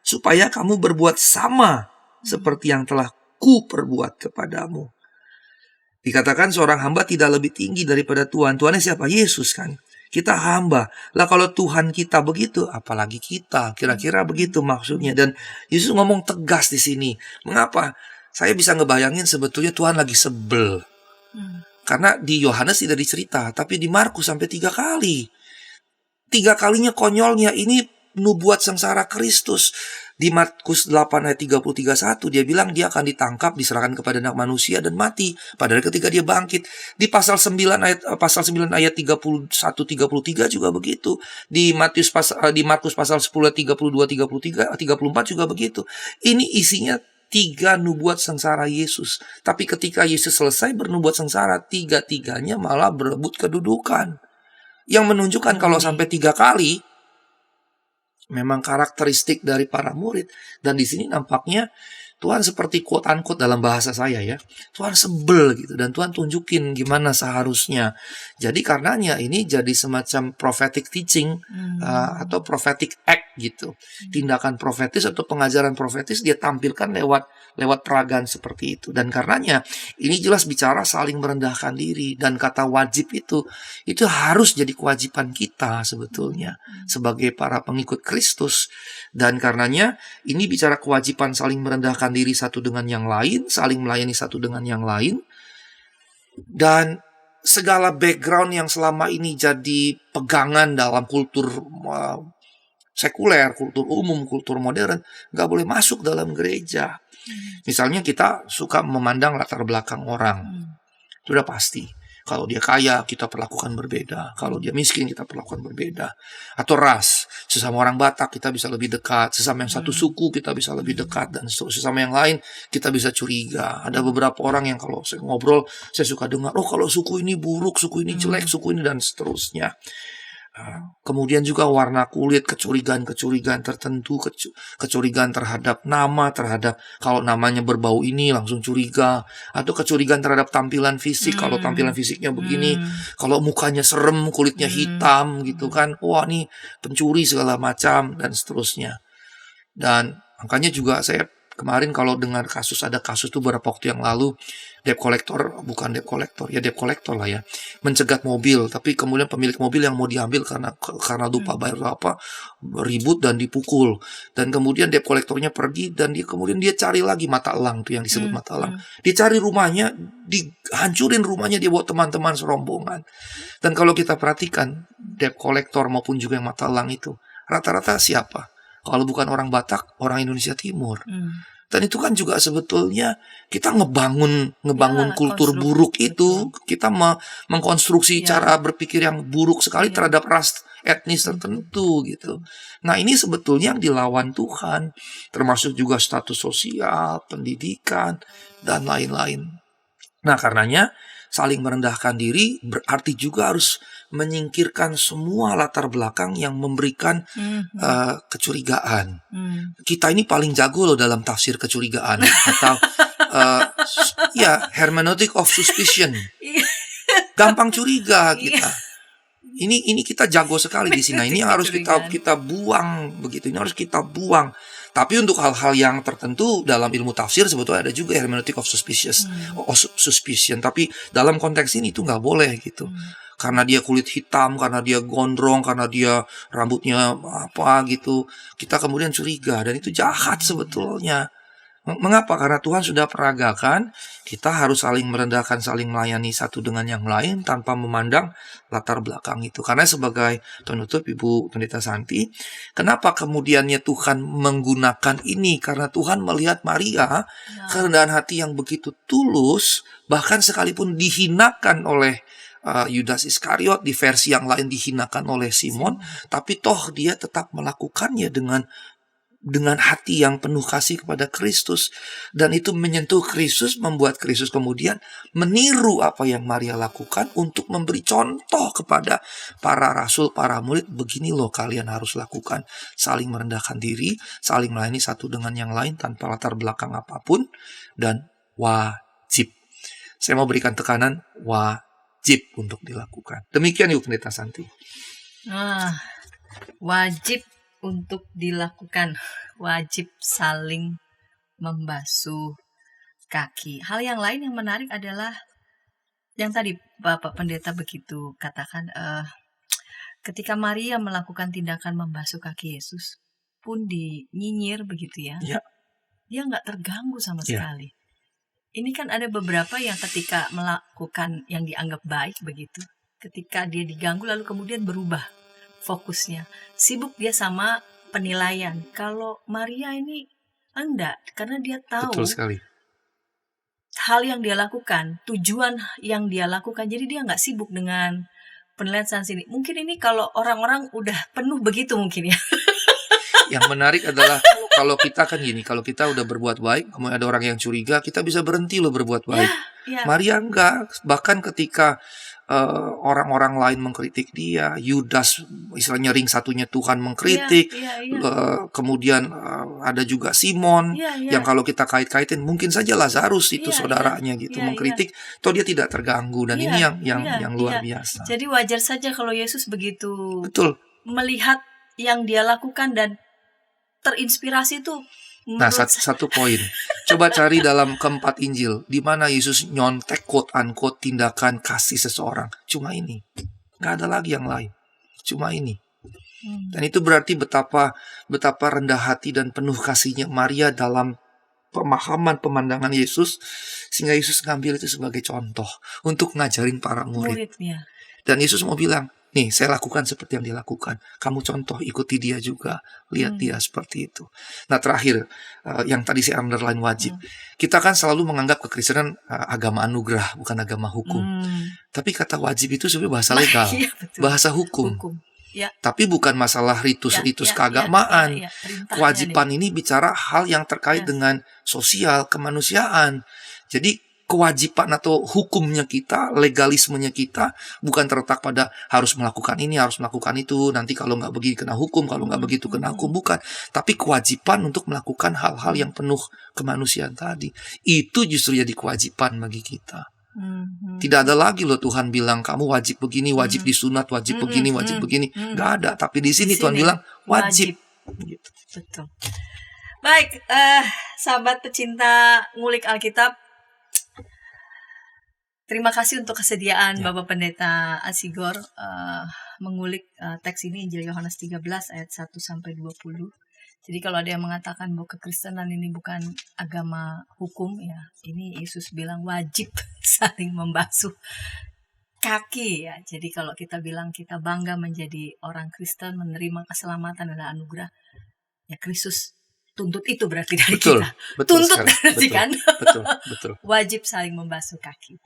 supaya kamu berbuat sama seperti yang telah ku perbuat kepadamu. Dikatakan seorang hamba tidak lebih tinggi daripada Tuhan. Tuhannya siapa? Yesus kan. Kita hamba. Lah kalau Tuhan kita begitu, apalagi kita. Kira-kira begitu maksudnya. Dan Yesus ngomong tegas di sini. Mengapa? Saya bisa ngebayangin sebetulnya Tuhan lagi sebel. Karena di Yohanes tidak dicerita, tapi di Markus sampai 3 kali. 3 kalinya konyolnya ini nubuat sengsara Kristus. Di Markus 8 ayat 30-31 dia bilang dia akan ditangkap, diserahkan kepada anak manusia dan mati. Padahal ketika dia bangkit. Di pasal 9 ayat 31-33 juga begitu. Di Markus pasal 10 ayat 32-34 juga begitu. Ini isinya 3 nubuat sengsara Yesus. Tapi ketika Yesus selesai bernubuat sengsara, 3-tiganya malah berebut kedudukan. Yang menunjukkan kalau sampai 3 kali memang karakteristik dari para murid. Dan di sini nampaknya Tuhan seperti quote-unquote dalam bahasa saya ya. Tuhan sebel gitu. Dan Tuhan tunjukin gimana seharusnya. Jadi karenanya ini jadi semacam prophetic teaching atau prophetic act gitu. Tindakan profetis atau pengajaran profetis dia tampilkan lewat peragaan seperti itu. Dan karenanya ini jelas bicara saling merendahkan diri. Dan kata wajib itu harus jadi kewajiban kita sebetulnya sebagai para pengikut Kristus. Dan karenanya ini bicara kewajiban saling merendahkan diri satu dengan yang lain, saling melayani satu dengan yang lain. Dan segala background yang selama ini jadi pegangan dalam kultur sekuler, kultur umum, kultur modern, nggak boleh masuk dalam gereja. Misalnya kita suka memandang latar belakang orang. Itu udah pasti. Kalau dia kaya, kita perlakukan berbeda. Kalau dia miskin, kita perlakukan berbeda. Atau ras. Sesama orang Batak, kita bisa lebih dekat. Sesama yang satu suku, kita bisa lebih dekat. Dan sesama yang lain, kita bisa curiga. Ada beberapa orang yang kalau saya ngobrol, saya suka dengar, oh kalau suku ini buruk, suku ini jelek, suku ini, dan seterusnya. Kemudian juga warna kulit, kecurigaan tertentu, kecurigaan terhadap nama, terhadap kalau namanya berbau ini langsung curiga, atau kecurigaan terhadap tampilan fisik, kalau tampilan fisiknya begini, kalau mukanya serem, kulitnya hitam gitu kan, wah ini pencuri segala macam dan seterusnya. Dan makanya juga saya kemarin kalau dengar ada kasus tuh beberapa waktu yang lalu, debt collector lah ya, mencegat mobil, tapi kemudian pemilik mobil yang mau diambil karena lupa bayar apa, ribut dan dipukul, dan kemudian debt collectornya pergi dan kemudian dia cari lagi mata elang tuh yang disebut mata elang, dia cari rumahnya, dihancurin rumahnya, dia bawa teman-teman serombongan. Dan kalau kita perhatikan debt collector maupun juga yang mata elang itu rata-rata siapa? Kalau bukan orang Batak, orang Indonesia Timur. Dan itu kan juga sebetulnya kita ngebangun kultur buruk itu. Kita mengkonstruksi cara berpikir yang buruk sekali terhadap ras etnis tertentu gitu. Nah, ini sebetulnya yang dilawan Tuhan, termasuk juga status sosial, pendidikan, dan lain-lain. Nah, karenanya saling merendahkan diri berarti juga harus menyingkirkan semua latar belakang yang memberikan kecurigaan. Kita ini paling jago loh dalam tafsir kecurigaan atau hermeneutic of suspicion. Gampang curiga kita. Ini kita jago sekali di sini. Ini harus kita buang begitu. Ini harus kita buang. Tapi untuk hal-hal yang tertentu dalam ilmu tafsir sebetulnya ada juga hermeneutic of suspicion. Tapi dalam konteks ini itu nggak boleh gitu. Karena dia kulit hitam, karena dia gondrong, karena dia rambutnya apa gitu, kita kemudian curiga, dan itu jahat sebetulnya. Mengapa? Karena Tuhan sudah peragakan, kita harus saling merendahkan, saling melayani satu dengan yang lain tanpa memandang latar belakang itu. Karena sebagai penutup Ibu Pendeta Santi, kenapa kemudiannya Tuhan menggunakan ini? Karena Tuhan melihat Maria, kerendahan hati yang begitu tulus, bahkan sekalipun dihinakan oleh Yudas Iskariot, di versi yang lain dihinakan oleh Simon, tapi toh dia tetap melakukannya dengan hati yang penuh kasih kepada Kristus, dan itu menyentuh Kristus, membuat Kristus kemudian meniru apa yang Maria lakukan untuk memberi contoh kepada para rasul, para murid. Begini loh kalian harus lakukan, saling merendahkan diri, saling melayani satu dengan yang lain tanpa latar belakang apapun, dan wajib. Saya mau berikan tekanan, wajib untuk dilakukan. Demikian Ibu Pendeta Santi. Wajib untuk dilakukan, wajib saling membasuh kaki. Hal yang lain yang menarik adalah yang tadi Bapak Pendeta begitu katakan, ketika Maria melakukan tindakan membasuh kaki Yesus pun dinyinyir begitu ya. Dia nggak terganggu sama sekali. Ini kan ada beberapa yang ketika melakukan yang dianggap baik begitu, ketika dia diganggu lalu kemudian berubah fokusnya, sibuk dia sama penilaian. Kalau Maria ini enggak, karena dia tahu Betul sekali. hal yang dia lakukan, tujuan yang dia lakukan, jadi dia nggak sibuk dengan penilaian sana sini. Mungkin ini kalau orang-orang udah penuh begitu mungkin ya. Yang menarik adalah kalau kita kan gini, kalau kita udah berbuat baik, kemudian ada orang yang curiga, kita bisa berhenti loh berbuat baik. Maria enggak, bahkan ketika orang-orang lain mengkritik dia, Yudas istilahnya ring satunya Tuhan mengkritik, kemudian ada juga Simon yang kalau kita kait-kaitin mungkin saja Lazarus itu saudaranya gitu mengkritik, toh dia tidak terganggu, dan ini yang luar biasa. Jadi wajar saja kalau Yesus begitu melihat yang dia lakukan dan terinspirasi tuh. Nah, satu poin. Coba cari dalam keempat Injil di mana Yesus nyontek quote unquote tindakan kasih seseorang. Cuma ini. Nggak ada lagi yang lain. Cuma ini. Dan itu berarti betapa rendah hati dan penuh kasihnya Maria dalam pemahaman pemandangan Yesus, sehingga Yesus ngambil itu sebagai contoh untuk ngajarin para muridnya. Dan Yesus mau bilang, nih, saya lakukan seperti yang dia lakukan. Kamu contoh, ikuti dia juga. Lihat dia seperti itu. Nah, terakhir, yang tadi saya underline wajib. Kita kan selalu menganggap kekristenan agama anugerah, bukan agama hukum. Tapi kata wajib itu sebenarnya bahasa legal. Bahasa hukum. Tapi bukan masalah ritus-ritus keagamaan. Kewajiban ini bicara hal yang terkait dengan sosial, kemanusiaan. Jadi, kewajiban atau hukumnya kita, legalismenya kita, bukan terletak pada harus melakukan ini, harus melakukan itu, nanti kalau nggak begini kena hukum, kalau nggak begitu kena hukum, bukan. Tapi kewajiban untuk melakukan hal-hal yang penuh kemanusiaan tadi, itu justru jadi kewajiban bagi kita. Tidak ada lagi loh Tuhan bilang, kamu wajib begini, wajib disunat, wajib begini, wajib begini. Nggak ada, tapi di sini Tuhan bilang, wajib. Gitu. Betul. Baik, sahabat pecinta ngulik Alkitab, terima kasih untuk kesediaan Bapak Pendeta Asigor mengulik teks ini, Injil Yohanes 13 ayat 1-20. Jadi kalau ada yang mengatakan bahwa kekristenan ini bukan agama hukum, ya ini Yesus bilang wajib saling membasuh kaki ya. Jadi kalau kita bilang kita bangga menjadi orang Kristen, menerima keselamatan adalah anugerah, ya Kristus tuntut itu berarti dari kita. Tuntut berarti kan. Betul. Wajib saling membasuh kaki.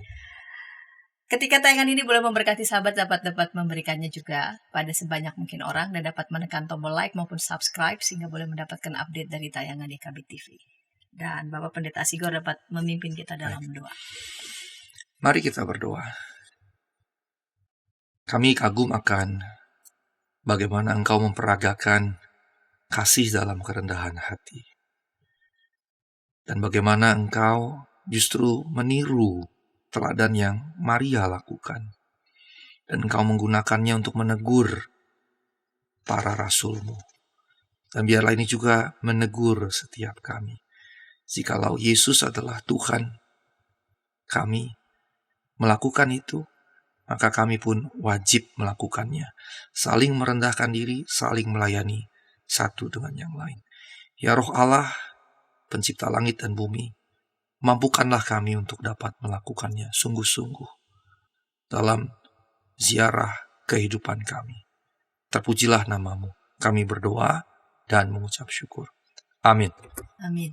Ketika tayangan ini boleh memberkati sahabat, dapat memberikannya juga pada sebanyak mungkin orang dan dapat menekan tombol like maupun subscribe sehingga boleh mendapatkan update dari tayangan YKB TV. Dan Bapak Pendeta Sigor dapat memimpin kita dalam doa. Mari kita berdoa. Kami kagum akan bagaimana Engkau memperagakan kasih dalam kerendahan hati. Dan bagaimana Engkau justru meniru teladan yang Maria lakukan. Dan Engkau menggunakannya untuk menegur para rasul-Mu. Dan biarlah ini juga menegur setiap kami. Jikalau Yesus adalah Tuhan kami melakukan itu, maka kami pun wajib melakukannya. Saling merendahkan diri, saling melayani satu dengan yang lain. Ya Roh Allah, Pencipta langit dan bumi, mampukanlah kami untuk dapat melakukannya sungguh-sungguh dalam ziarah kehidupan kami. Terpujilah nama-Mu. Kami berdoa dan mengucap syukur. Amin. Amin.